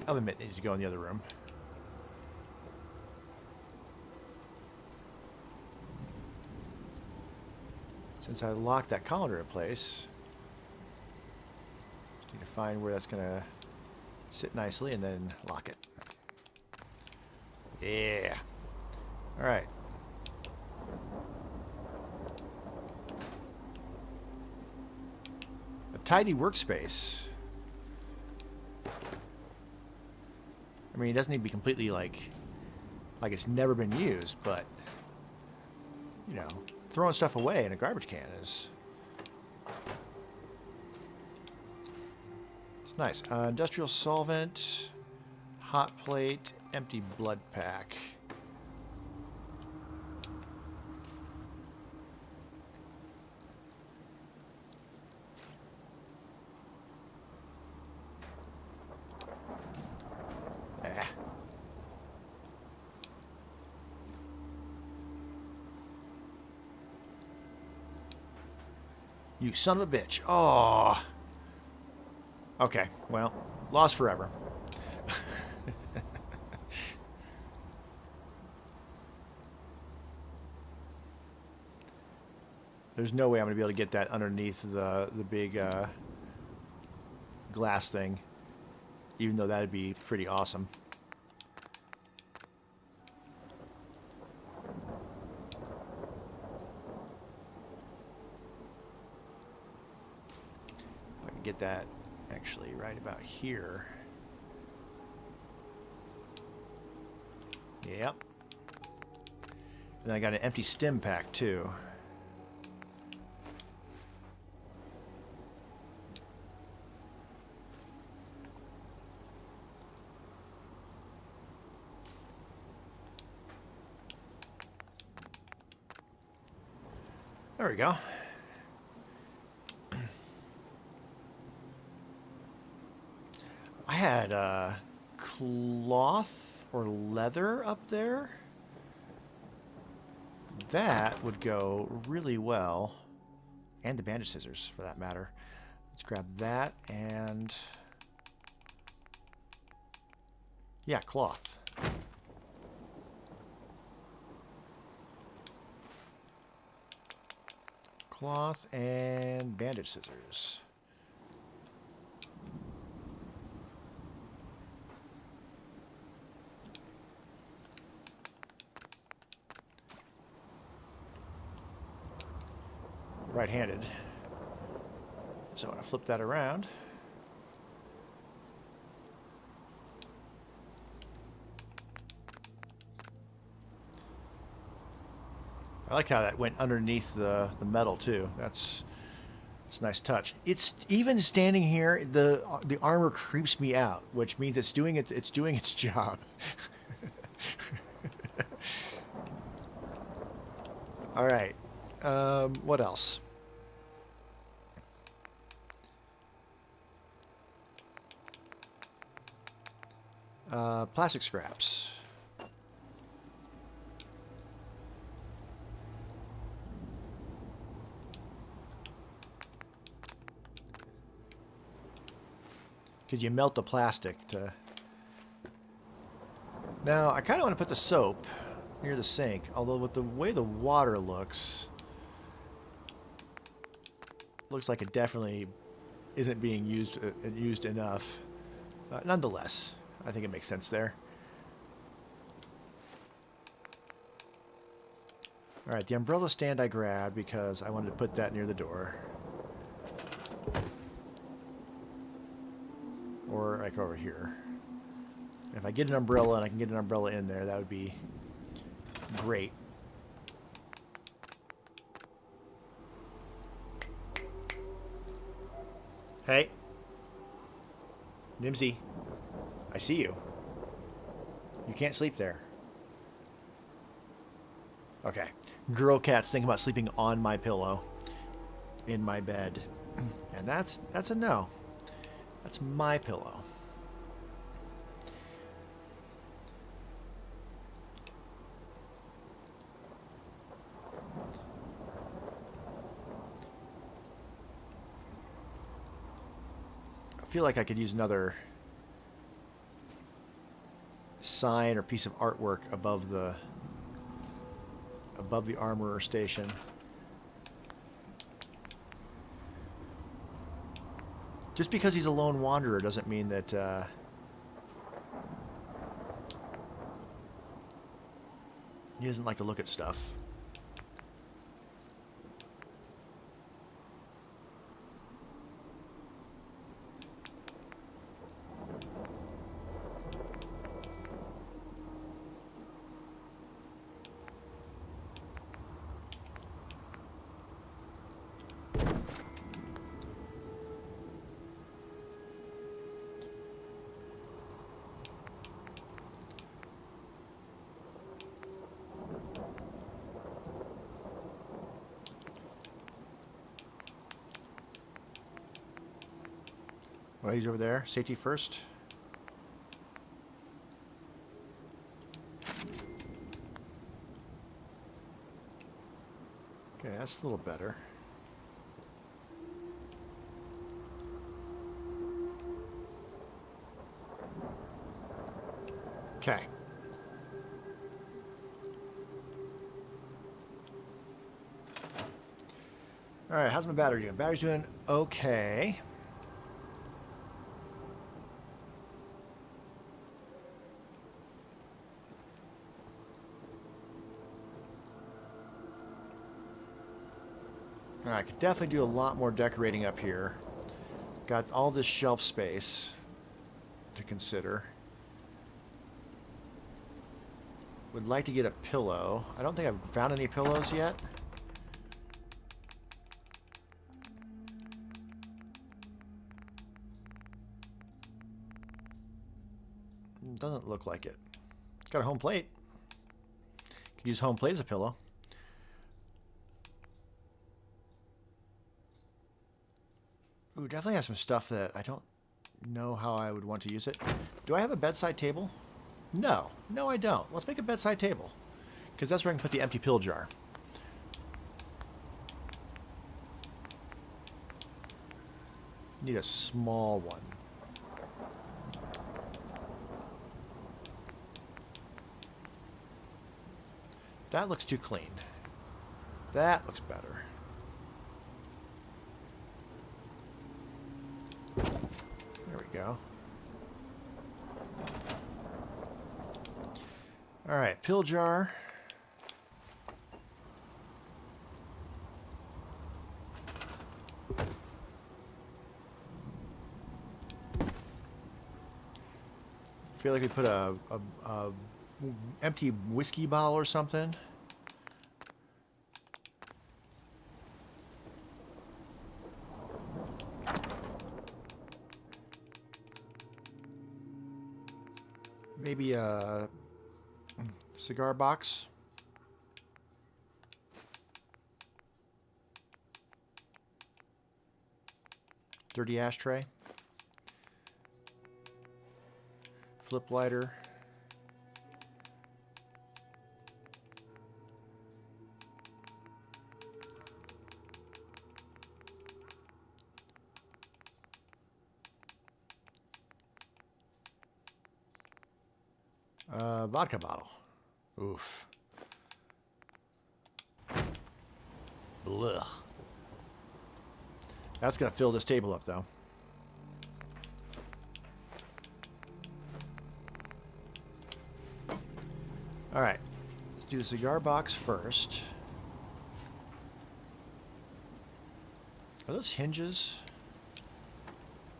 Oven mitt needs to go in the other room. Since I locked that colander in place, just need to find where that's going to sit nicely and then lock it. Yeah. All right. A tidy workspace. I mean, it doesn't need to be completely like it's never been used, but you know, throwing stuff away in a garbage can is it's nice. Industrial solvent, hot plate, empty blood pack. Ah. You son of a bitch. Oh. Okay, well, lost forever. There's no way I'm going to be able to get that underneath the big glass thing, even though that'd be pretty awesome. If I can get that actually right about here. Yep. And then I got an empty stim pack too. There we go. I had cloth or leather up there. That would go really well. And the bandage scissors, for that matter. Let's grab that and... yeah, cloth. Cloth and bandage scissors. Right-handed. So I'm going to flip that around. I like how that went underneath the metal too. It's a nice touch. It's even standing here, the armor creeps me out, which means it's doing its job. All right. What else? Plastic scraps. Because you melt the plastic to... Now, I kind of want to put the soap near the sink, although with the way the water looks like it definitely isn't being used enough. Nonetheless, I think it makes sense there. All right, the umbrella stand I grabbed because I wanted to put that near the door. Or like over here. If I get an umbrella and I can get an umbrella in there, that would be great. Hey. Nimsy. I see you. You can't sleep there. Okay. girl cats thinking about sleeping on my pillow in my bed. And that's a no. That's my pillow. I feel like I could use another sign or piece of artwork above the armorer station. Just because he's a lone wanderer doesn't mean that he doesn't like to look at stuff. Well, he's over there. Safety first. Okay, that's a little better. Okay. All right, how's my battery doing? Battery's doing okay. All right, I could definitely do a lot more decorating up here. Got all this shelf space to consider. Would like to get a pillow. I don't think I've found any pillows yet. Doesn't look like it. Got a home plate. Could use home plate as a pillow. Ooh, definitely have some stuff that I don't know how I would want to use it. Do I have a bedside table? No. No, I don't. Let's make a bedside table. Because that's where I can put the empty pill jar. Need a small one. That looks too clean. That looks better. There we go. All right, pill jar. Feel like we put a empty whiskey bottle or something. Maybe a cigar box. Dirty ashtray. Flip lighter. Vodka bottle. Oof. Blech. That's going to fill this table up, though. All right. Let's do the cigar box first. Are those hinges?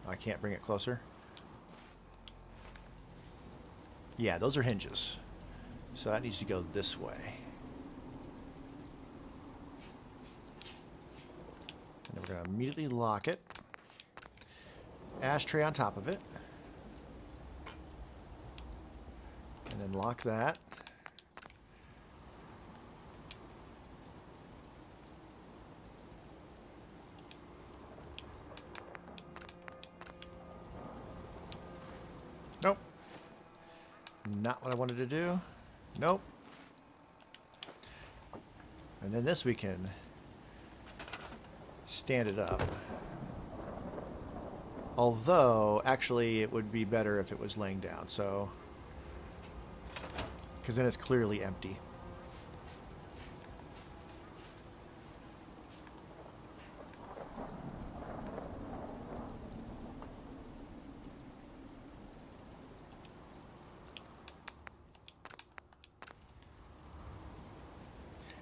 I can't bring it closer. Yeah, those are hinges. So that needs to go this way. And then we're going to immediately lock it. Ashtray on top of it. And then lock that. Not what I wanted to do. Nope. And then this we can stand it up. Although, actually, it would be better if it was laying down, so... Because then it's clearly empty.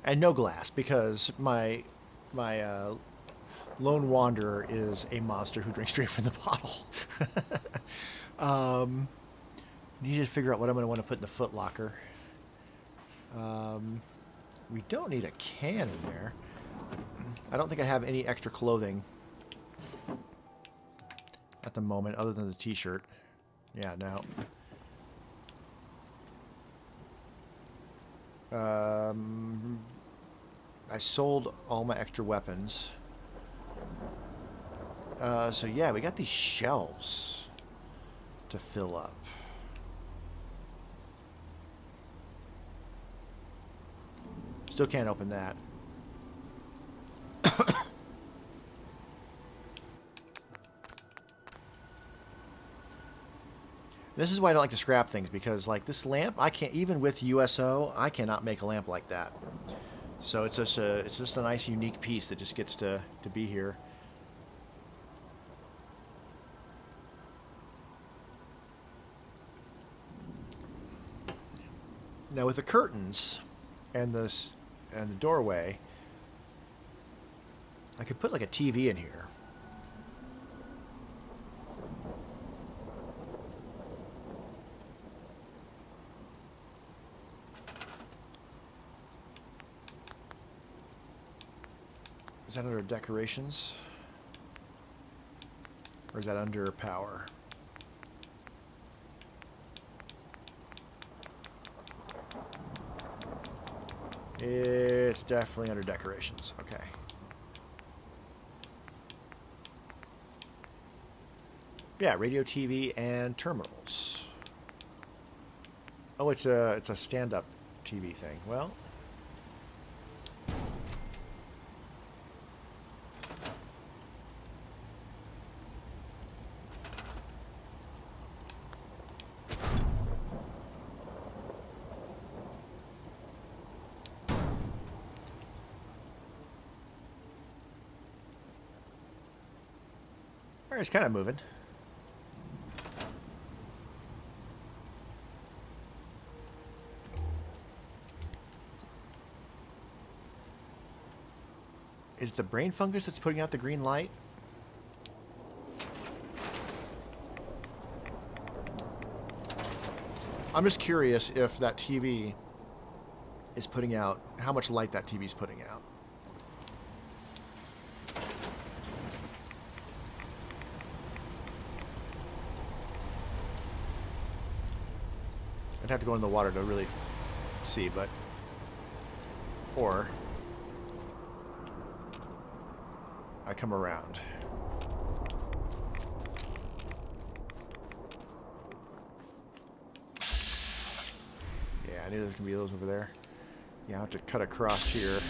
And no glass, because my lone wanderer is a monster who drinks straight from the bottle. Need to figure out what I'm going to want to put in the foot locker. We don't need a can in there. I don't think I have any extra clothing at the moment other than the t-shirt. Yeah, no. I sold all my extra weapons. So yeah, we got these shelves to fill up. Still can't open that. This is why I don't like to scrap things, because like this lamp, I can't, even with USO, I cannot make a lamp like that. So it's just a nice unique piece that just gets to be here. Now with the curtains and the doorway, I could put like a TV in here. Is that under decorations? Or is that under power? It's definitely under decorations. Okay. Yeah, radio, TV, and terminals. Oh, it's a stand-up TV thing. Well, it's kind of moving. Is it the brain fungus that's putting out the green light? I'm just curious if that TV is putting out, how much light that TV is putting out. I'd have to go in the water to really see, but... Or... I come around. Yeah, I knew there was going to be those over there. Yeah, I have to cut across here.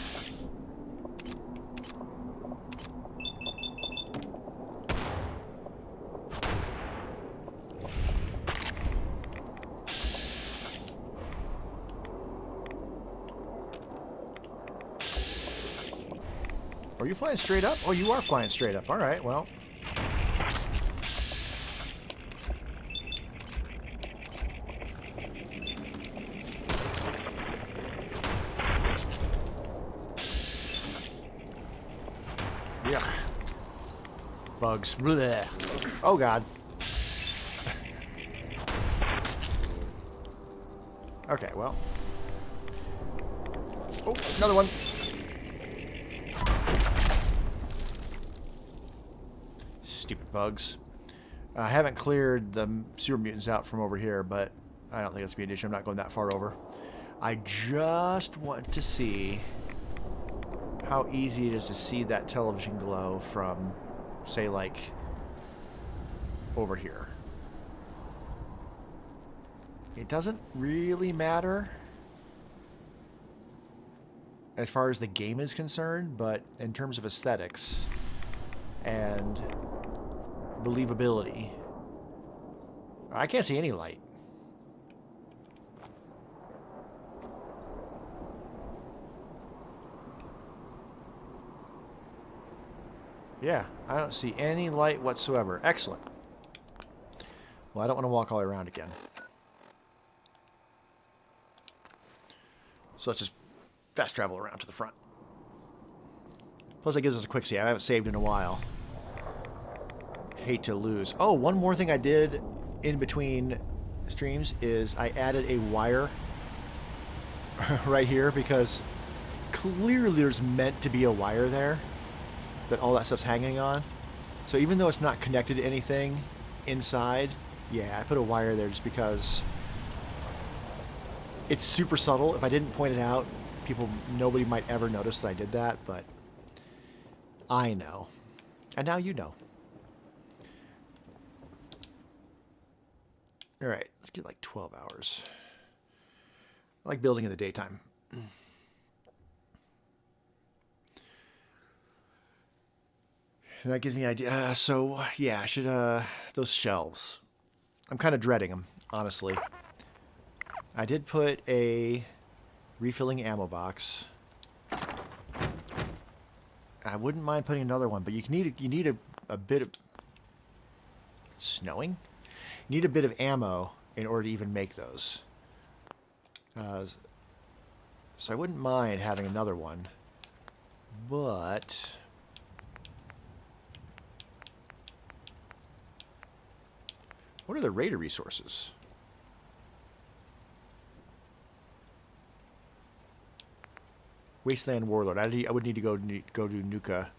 Are you flying straight up? Oh, you are flying straight up. All right, well. Yuck. Bugs. Blech. Oh, God. Okay, well. Oh, another one. Stupid bugs. I haven't cleared the sewer mutants out from over here, but I don't think it's going to be an issue. I'm not going that far over. I just want to see how easy it is to see that television glow from, say, like, over here. It doesn't really matter as far as the game is concerned, but in terms of aesthetics and believability, I can't see any light. Yeah, I don't see any light whatsoever. Excellent. Well, I don't want to walk all the way around again. So let's just fast travel around to the front. Plus, it gives us a quick save. I haven't saved in a while. Hate to lose. Oh, one more thing I did in between streams is I added a wire right here because clearly there's meant to be a wire there that all that stuff's hanging on. So even though it's not connected to anything inside, yeah, I put a wire there just because it's super subtle. If I didn't point it out, nobody might ever notice that I did that, but I know. And now you know. All right, let's get like 12 hours. I like building in the daytime. And that gives me an idea. So, yeah, I should, those shelves. I'm kind of dreading them, honestly. I did put a refilling ammo box. I wouldn't mind putting another one, but you need a bit of... Snowing? You need a bit of ammo in order to even make those. So I wouldn't mind having another one. But... what are the raider resources? Wasteland Warlord. I would need to go to Nuka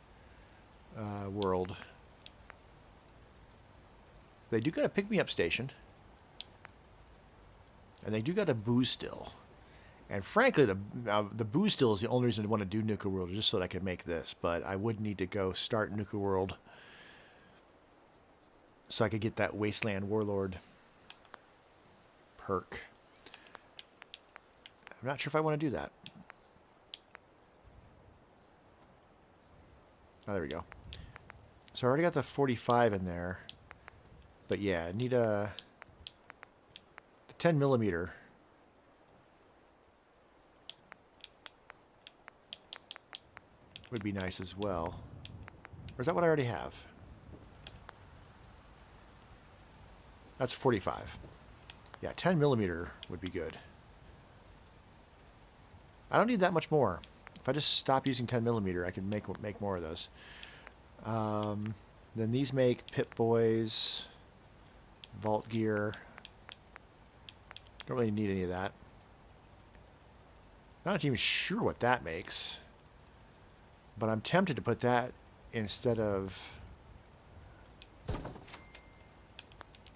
World. They do got a pick-me-up station. And they do got a booze still. And frankly, the booze still is the only reason I want to do Nuka World, just so that I can make this. But I would need to go start Nuka World so I could get that Wasteland Warlord perk. I'm not sure if I want to do that. Oh, there we go. So I already got the 45 in there. But yeah, I need the 10 millimeter. Would be nice as well. Or is that what I already have? That's 45. Yeah, 10 millimeter would be good. I don't need that much more. If I just stop using 10 millimeter, I can make more of those. Then these make Pip Boys, Vault Gear. Don't really need any of that. Not even sure what that makes. But I'm tempted to put that instead of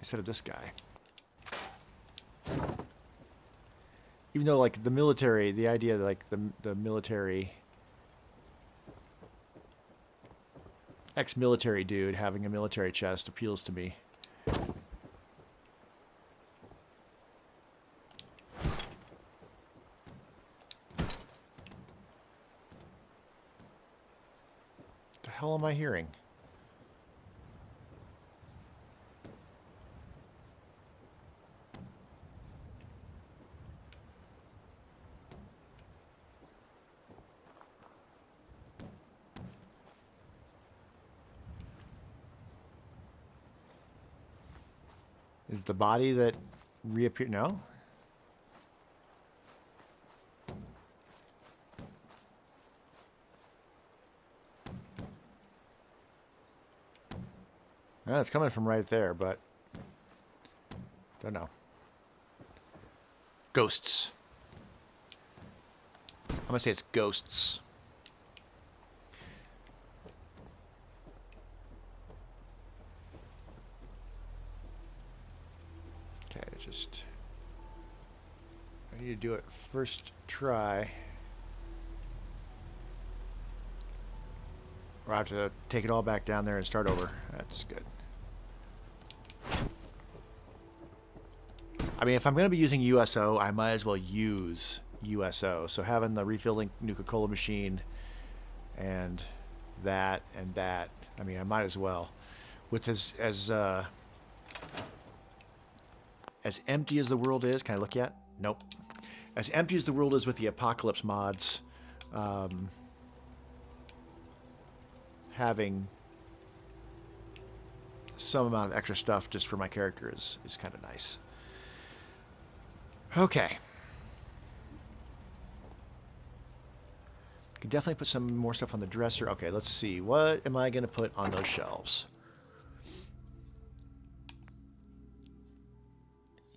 this guy. Even though, like, the military, the idea that, like, the military, ex-military dude having a military chest appeals to me. What the hell am I hearing? Is it the body that reappeared? No? No, it's coming from right there, but don't know. Ghosts. I'm gonna say it's ghosts. Okay, I need to do it first try. Or I have to take it all back down there and start over. That's good. I mean, if I'm going to be using USO, I might as well use USO. So having the refilling Nuka-Cola machine and that, I mean, I might as well. With as empty as the world is, can I look yet? Nope. As empty as the world is with the Apocalypse mods, having some amount of extra stuff just for my character is kind of nice. Okay. Could definitely put some more stuff on the dresser. Okay, let's see. What am I going to put on those shelves?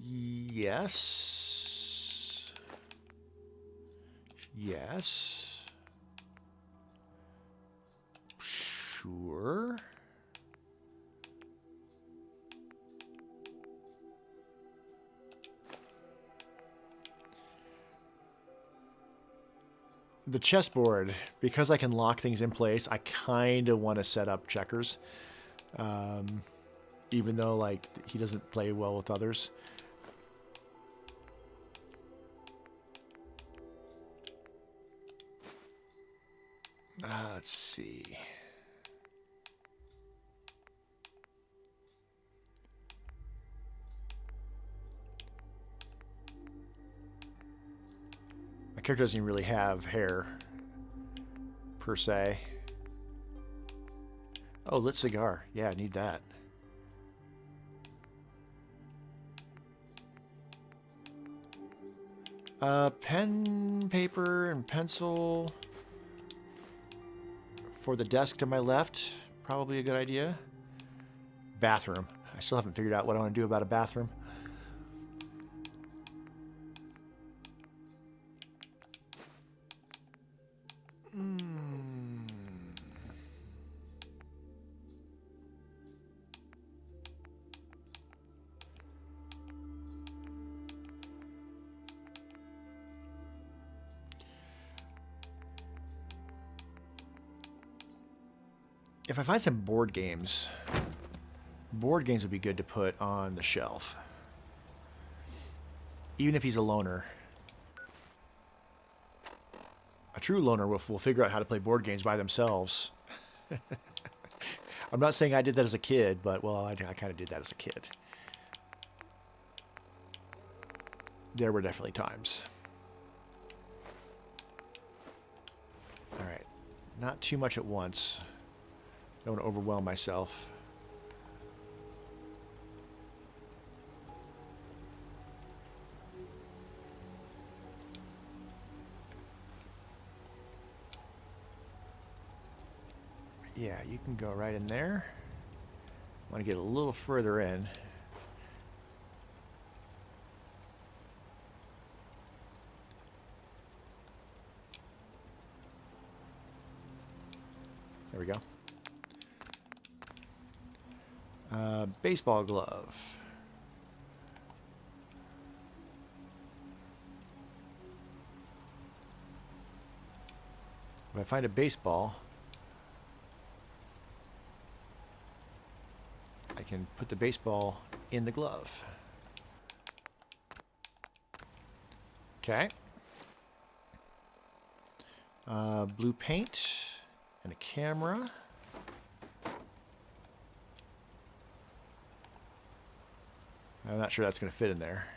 Yes. Yes. Sure. The chessboard, because I can lock things in place, I kind of want to set up checkers. Even though, like, he doesn't play well with others. Let's see. My character doesn't even really have hair, per se. Oh, lit cigar. Yeah, I need that. Pen, paper, and pencil for the desk to my left. Probably a good idea. Bathroom. I still haven't figured out what I want to do about a bathroom. If I find some board games would be good to put on the shelf. Even if he's a loner. A true loner will figure out how to play board games by themselves. I'm not saying I did that as a kid, but, well, I kind of did that as a kid. There were definitely times. All right. Not too much at once. Don't want to overwhelm myself. Yeah, you can go right in there. I want to get a little further in. There we go. Baseball glove. If I find a baseball, I can put the baseball in the glove. Okay. Blue paint and a camera. I'm not sure that's going to fit in there.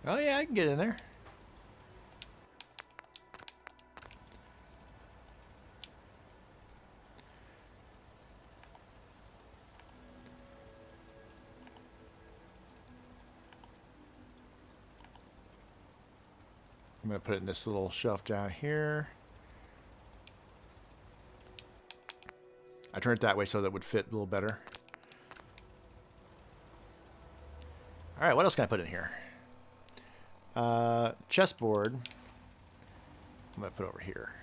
Oh yeah, I can get in there. I'm going to put it in this little shelf down here. I turned it that way so that it would fit a little better. All right, what else can I put in here? Chessboard. I'm going to put over here.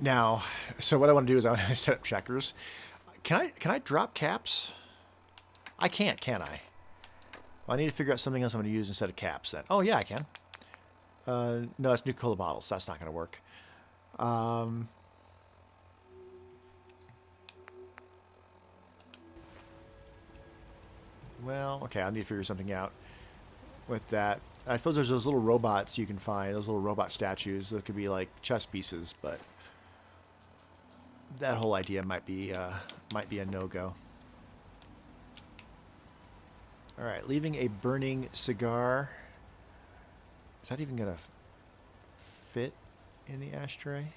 Now, so what I want to do is I want to set up checkers. Can I drop caps? I can't, can I? Well, I need to figure out something else I'm going to use instead of caps then. Oh, yeah, I can. No, it's Nuka-Cola bottles. That's not going to work. Well, okay, I need to figure something out with that. I suppose there's those little robots you can find, those little robot statues. That could be like chess pieces, but that whole idea might be a no-go. All right, leaving a burning cigar. Is that even gonna fit in the ashtray,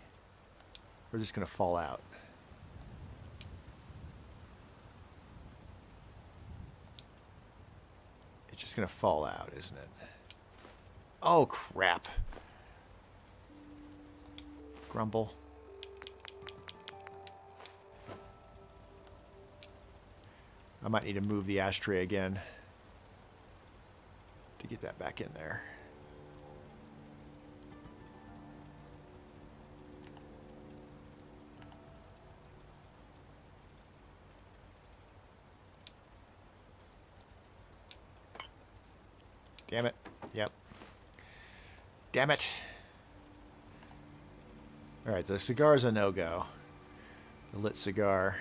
or just gonna fall out? It's just gonna fall out, isn't it? Oh crap! Grumble. I might need to move the ashtray again to get that back in there. Damn it. Yep. Damn it. Alright, the cigar's a no-go. The lit cigar.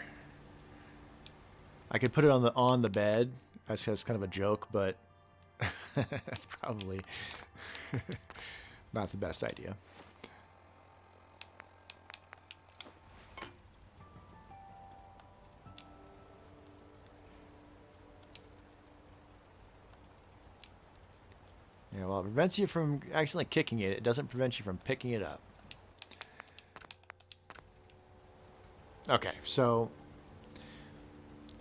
I could put it on the bed. That's kind of a joke, but that's probably not the best idea. Yeah, well, it prevents you from accidentally kicking it. It doesn't prevent you from picking it up. Okay, so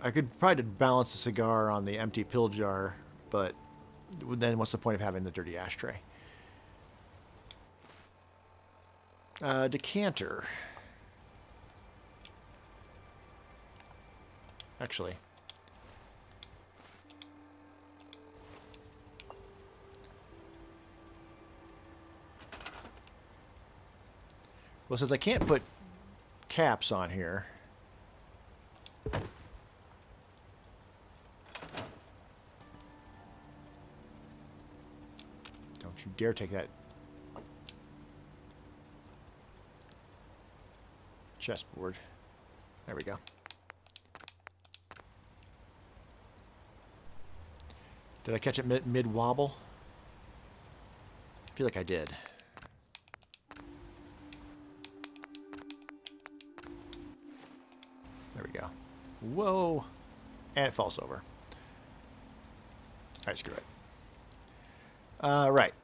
I could probably balance the cigar on the empty pill jar, but then what's the point of having the dirty ashtray? Decanter. Actually. Well, since I can't put caps on here, don't you dare take that chessboard. There we go. Did I catch it mid wobble? I feel like I did. There we go. Whoa. And it falls over. Alright, screw it. Right.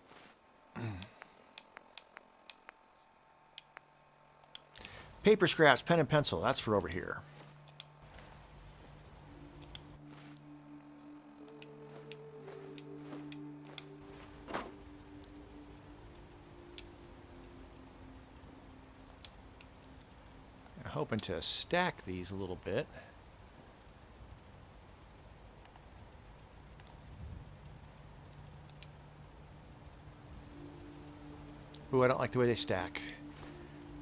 Paper scraps, pen and pencil. That's for over here. I'm hoping to stack these a little bit. Ooh, I don't like the way they stack.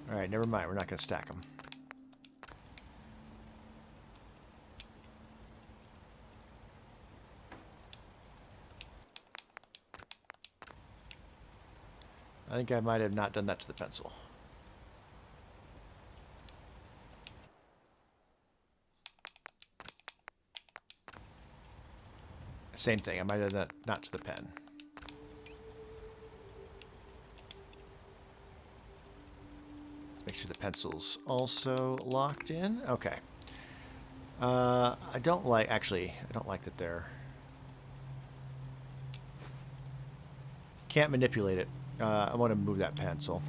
Alright, never mind. We're not going to stack them. I think I might have not done that to the pencil. Same thing. I might have done that not to the pen. Make sure the pencil's also locked in. Okay. I don't like, actually, I don't like that they're... Can't manipulate it. I want to move that pencil.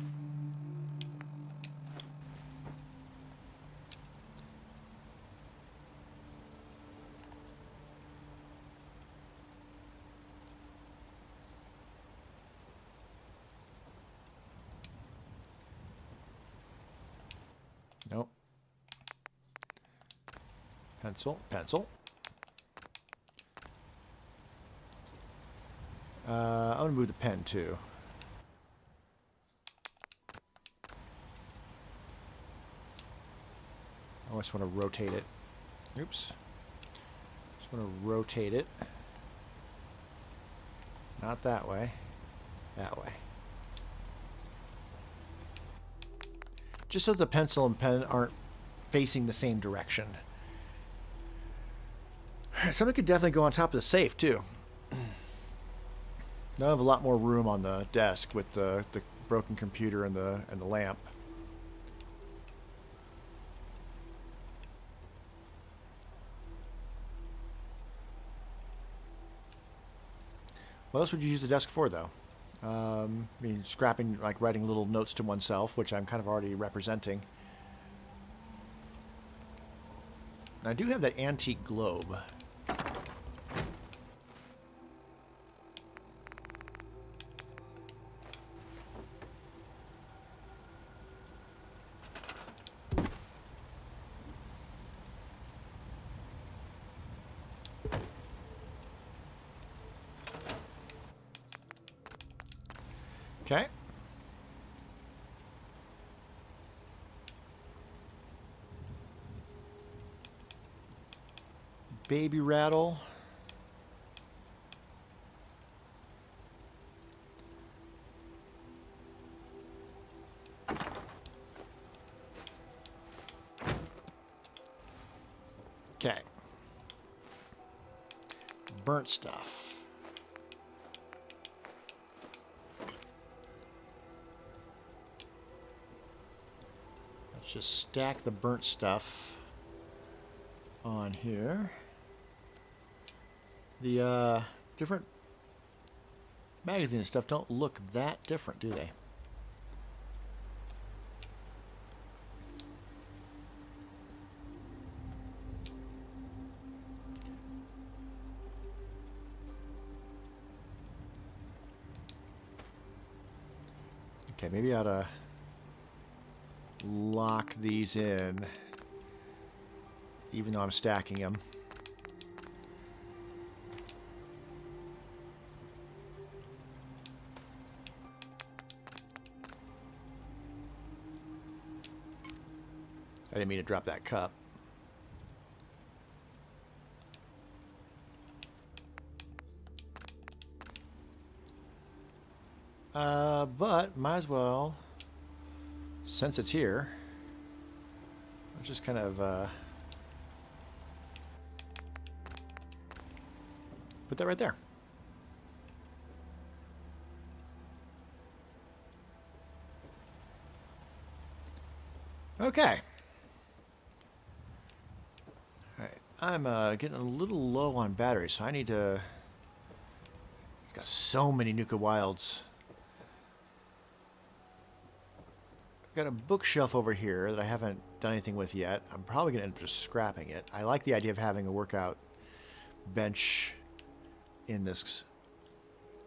Nope. Pencil, pencil. I'm going to move the pen too. I just want to rotate it. Oops. Just want to rotate it. Not that way. That way. Just so the pencil and pen aren't facing the same direction. Somebody could definitely go on top of the safe, too. Now I have a lot more room on the desk with the broken computer and the lamp. What else would you use the desk for, though? I mean, scrapping, like writing little notes to oneself, which I'm kind of already representing. I do have that antique globe. Okay. Baby rattle. Okay. Burnt stuff. Let's just stack the burnt stuff on here. The different magazine and stuff don't look that different, do they? Okay, maybe I ought to lock these in, even though I'm stacking them. I didn't mean to drop that cup. But might as well, since it's here, let's just kind of put that right there. Okay. I'm getting a little low on batteries, so I need to... It's got so many Nuka Wilds. I've got a bookshelf over here that I haven't done anything with yet. I'm probably going to end up just scrapping it. I like the idea of having a workout bench in this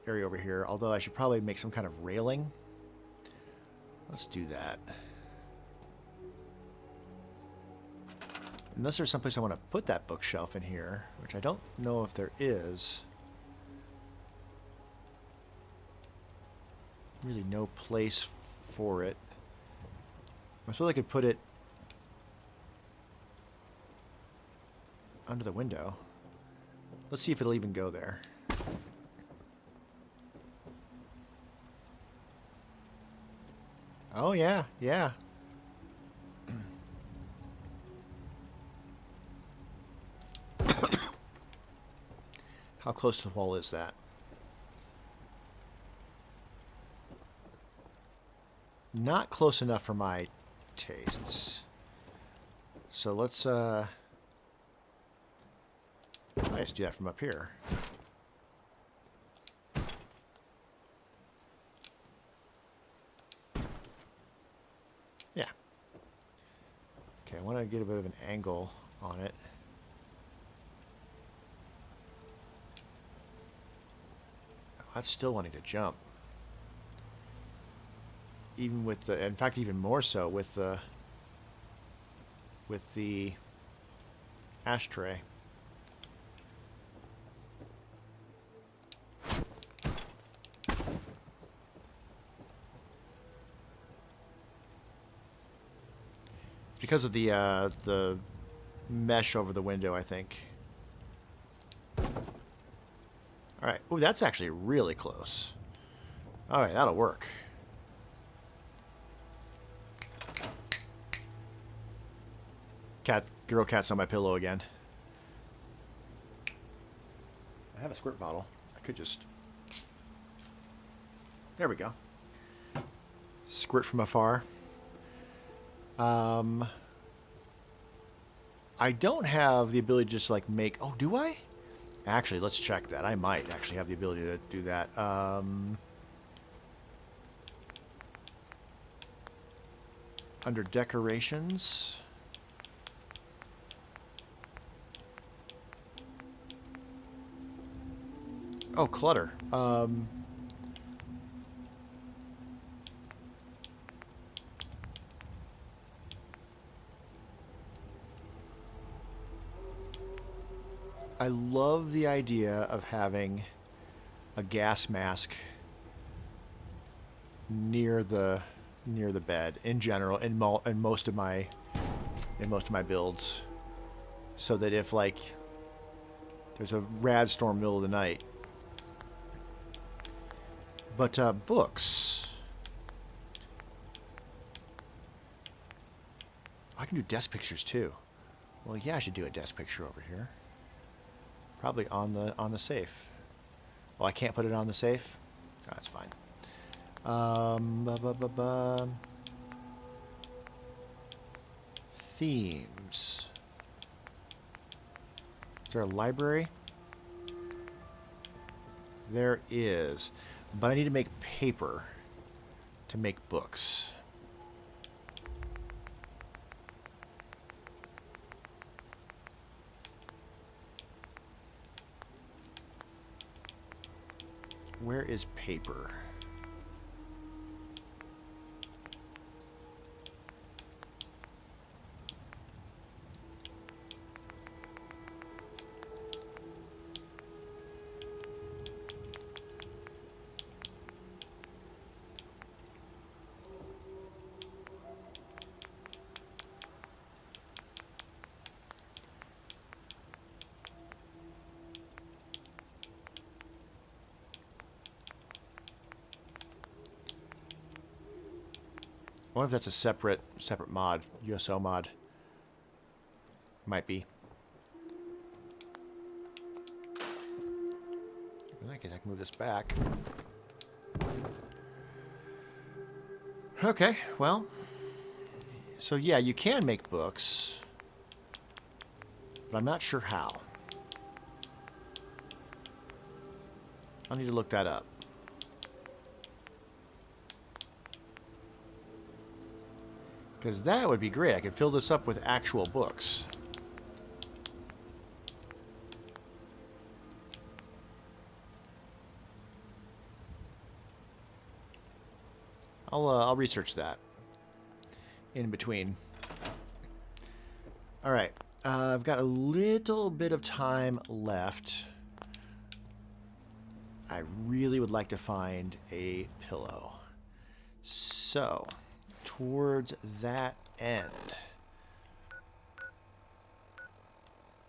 area over here, although I should probably make some kind of railing. Let's do that. Unless there's someplace I want to put that bookshelf in here, which I don't know if there is. Really no place for it. I suppose I could put it under the window. Let's see if it'll even go there. Oh yeah, yeah. How close to the wall is that? Not close enough for my tastes. So let's let's do that from up here. Yeah. Okay, I want to get a bit of an angle on it. That's still wanting to jump. Even with the, in fact, even more so with the ashtray. If because of the mesh over the window, I think. All right. Oh, that's actually really close. All right, that'll work. Girl cat's on my pillow again. I have a squirt bottle. I could just... There we go. Squirt from afar. I don't have the ability to just like make... Oh, do I? Actually, let's check that. I might actually have the ability to do that. Under decorations... Oh, clutter. I love the idea of having a gas mask near the bed in general in most of my builds, so that if like there's a rad storm middle of the night. But books. I can do desk pictures too. Well, yeah, I should do a desk picture over here. Probably on the safe. Oh, I can't put it on the safe? Oh, that's fine. Themes. Is there a library? There is. But I need to make paper to make books. Where is paper? I wonder if that's a separate mod, USO mod. Might be. In that case, I can move this back. Okay, well. So yeah, you can make books. But I'm not sure how. I'll need to look that up. Because that would be great. I could fill this up with actual books. I'll research that in between. All right. I've got a little bit of time left. I really would like to find a pillow. So... towards that end.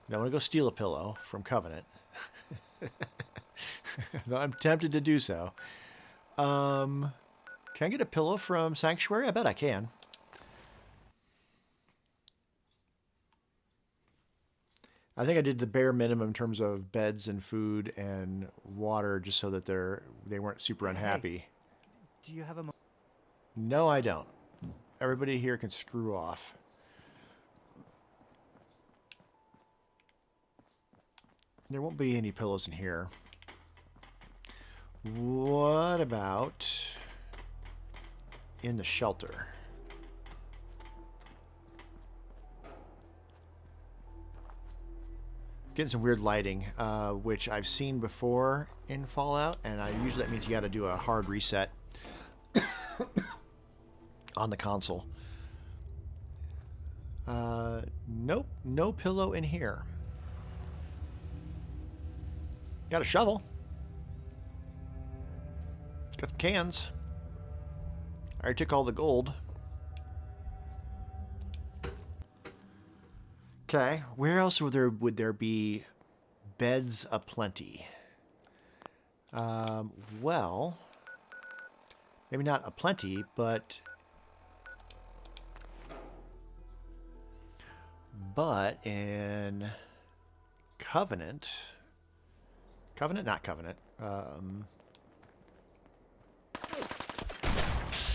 Now I'm going to go steal a pillow from Covenant. Though I'm tempted to do so. Can I get a pillow from Sanctuary? I bet I can. I think I did the bare minimum in terms of beds and food and water just so that they weren't super unhappy. Hey, do you have a... No, I don't. Everybody here can screw off. There won't be any pillows in here. What about in the shelter? Getting some weird lighting, which I've seen before in Fallout, and usually that means you got to do a hard reset on the console. Nope, no pillow in here. Got a shovel. Got some cans. I already took all the gold. Okay, where else would there be beds aplenty? Well, maybe not aplenty, but in Covenant, not Covenant.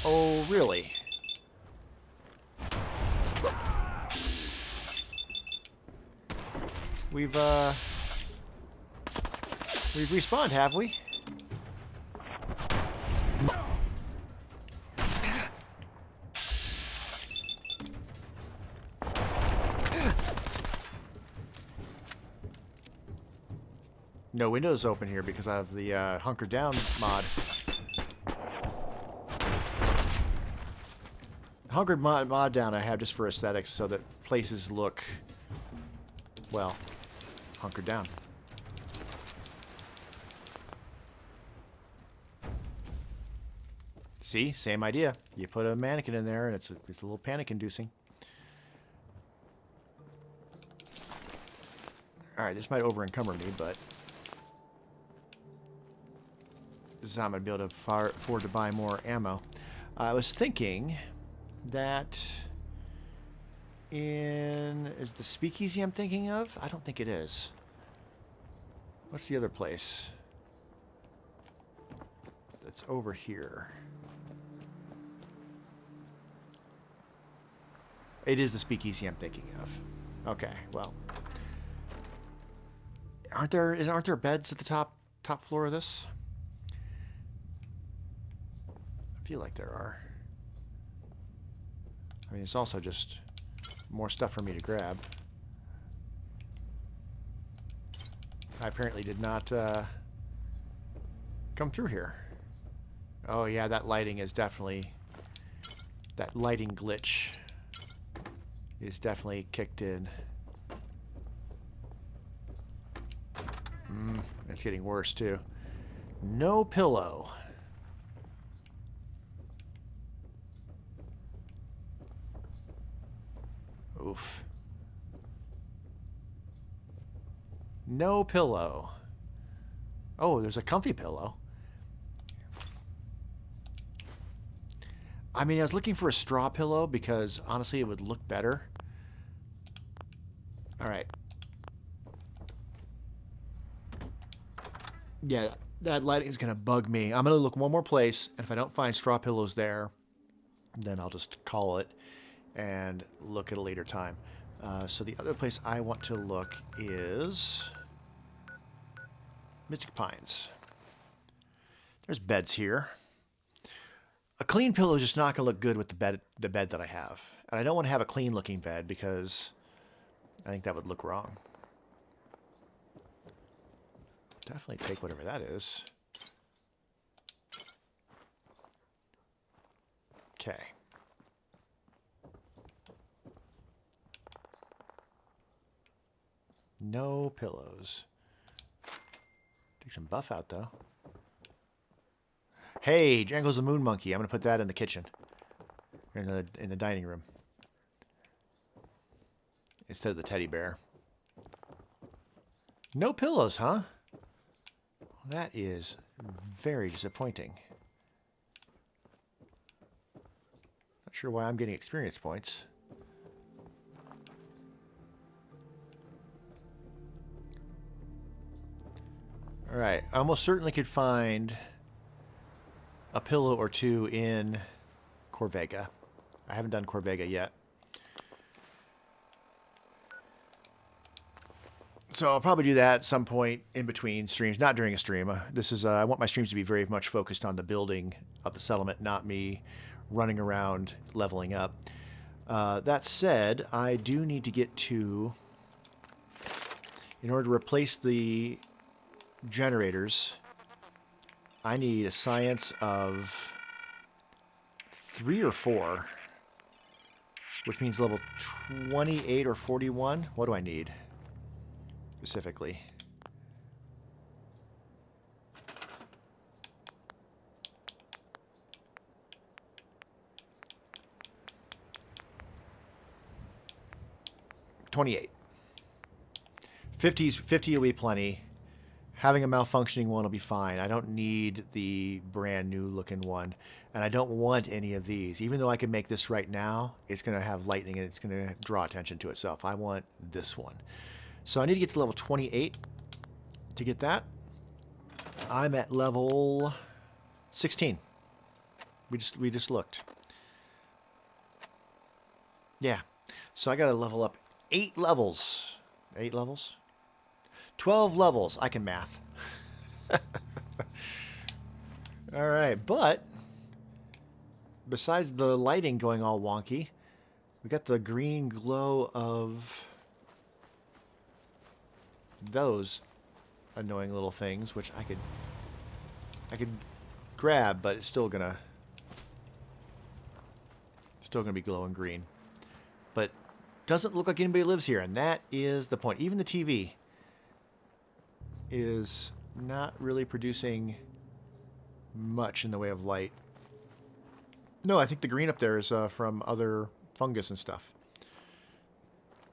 Oh, really? We've respawned, have we? No windows open here because I have the hunker down mod. Hunkered mod down I have just for aesthetics so that places look, well, hunkered down. See? Same idea. You put a mannequin in there and it's a little panic-inducing. Alright, this might over-encumber me, but this is how I'm going to be able to afford to buy more ammo. I was thinking that is the speakeasy I'm thinking of? I don't think it is. What's the other place? That's over here. It is the speakeasy I'm thinking of. Okay, well. Aren't there beds at the top floor of this? I feel like there are. I mean, it's also just more stuff for me to grab. I apparently did not come through here. Oh yeah, that lighting is definitely... That lighting glitch is definitely kicked in. It's getting worse too. No pillow. Oof. No pillow. Oh, there's a comfy pillow. I mean, I was looking for a straw pillow because honestly it would look better. Alright. Yeah, that lighting is going to bug me. I'm going to look one more place, and if I don't find straw pillows there, then I'll just call it and look at a later time. So the other place I want to look is Mystic Pines. There's beds here. A clean pillow is just not going to look good with the bed that I have. And I don't want to have a clean looking bed because I think that would look wrong. Definitely take whatever that is. Okay. No pillows. Take some buff out, though. Hey, Jangle's the Moon Monkey. I'm going to put that in the kitchen. In the dining room. Instead of the teddy bear. No pillows, huh? That is very disappointing. Not sure why I'm getting experience points. Alright, I almost certainly could find a pillow or two in Corvega. I haven't done Corvega yet. So I'll probably do that at some point in between streams, not during a stream. This is I want my streams to be very much focused on the building of the settlement, not me running around leveling up. That said, I do need to get to, in order to replace the generators, I need a science of 3 or 4, which means level 28 or 41. What do I need? Specifically. $28. 50 will be plenty. Having a malfunctioning one will be fine. I don't need the brand new looking one. And I don't want any of these. Even though I can make this right now, it's going to have lightning and it's going to draw attention to itself. I want this one. So I need to get to level 28 to get that. I'm at level 16. We just looked. Yeah. So I got to level up 8 levels. 8 levels? 12 levels. I can math. All right, but besides the lighting going all wonky, we got the green glow of those annoying little things, which I could grab, but it's still gonna be glowing green. But doesn't look like anybody lives here, and that is the point. Even the TV is not really producing much in the way of light. No, I think the green up there is from other fungus and stuff.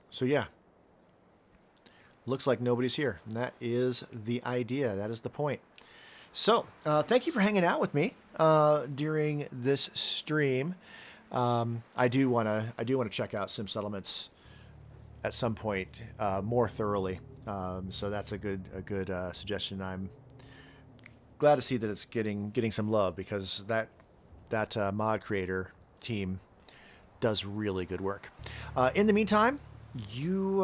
So yeah, looks like nobody's here, and that is the idea. That is the point. So thank you for hanging out with me during this stream. I do want to check out Sim Settlements at some point more thoroughly. So that's a good suggestion. I'm glad to see that it's getting some love, because that mod creator team does really good work. In the meantime, you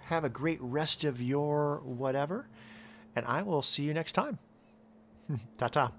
have a great rest of your whatever, and I will see you next time. Ta-ta.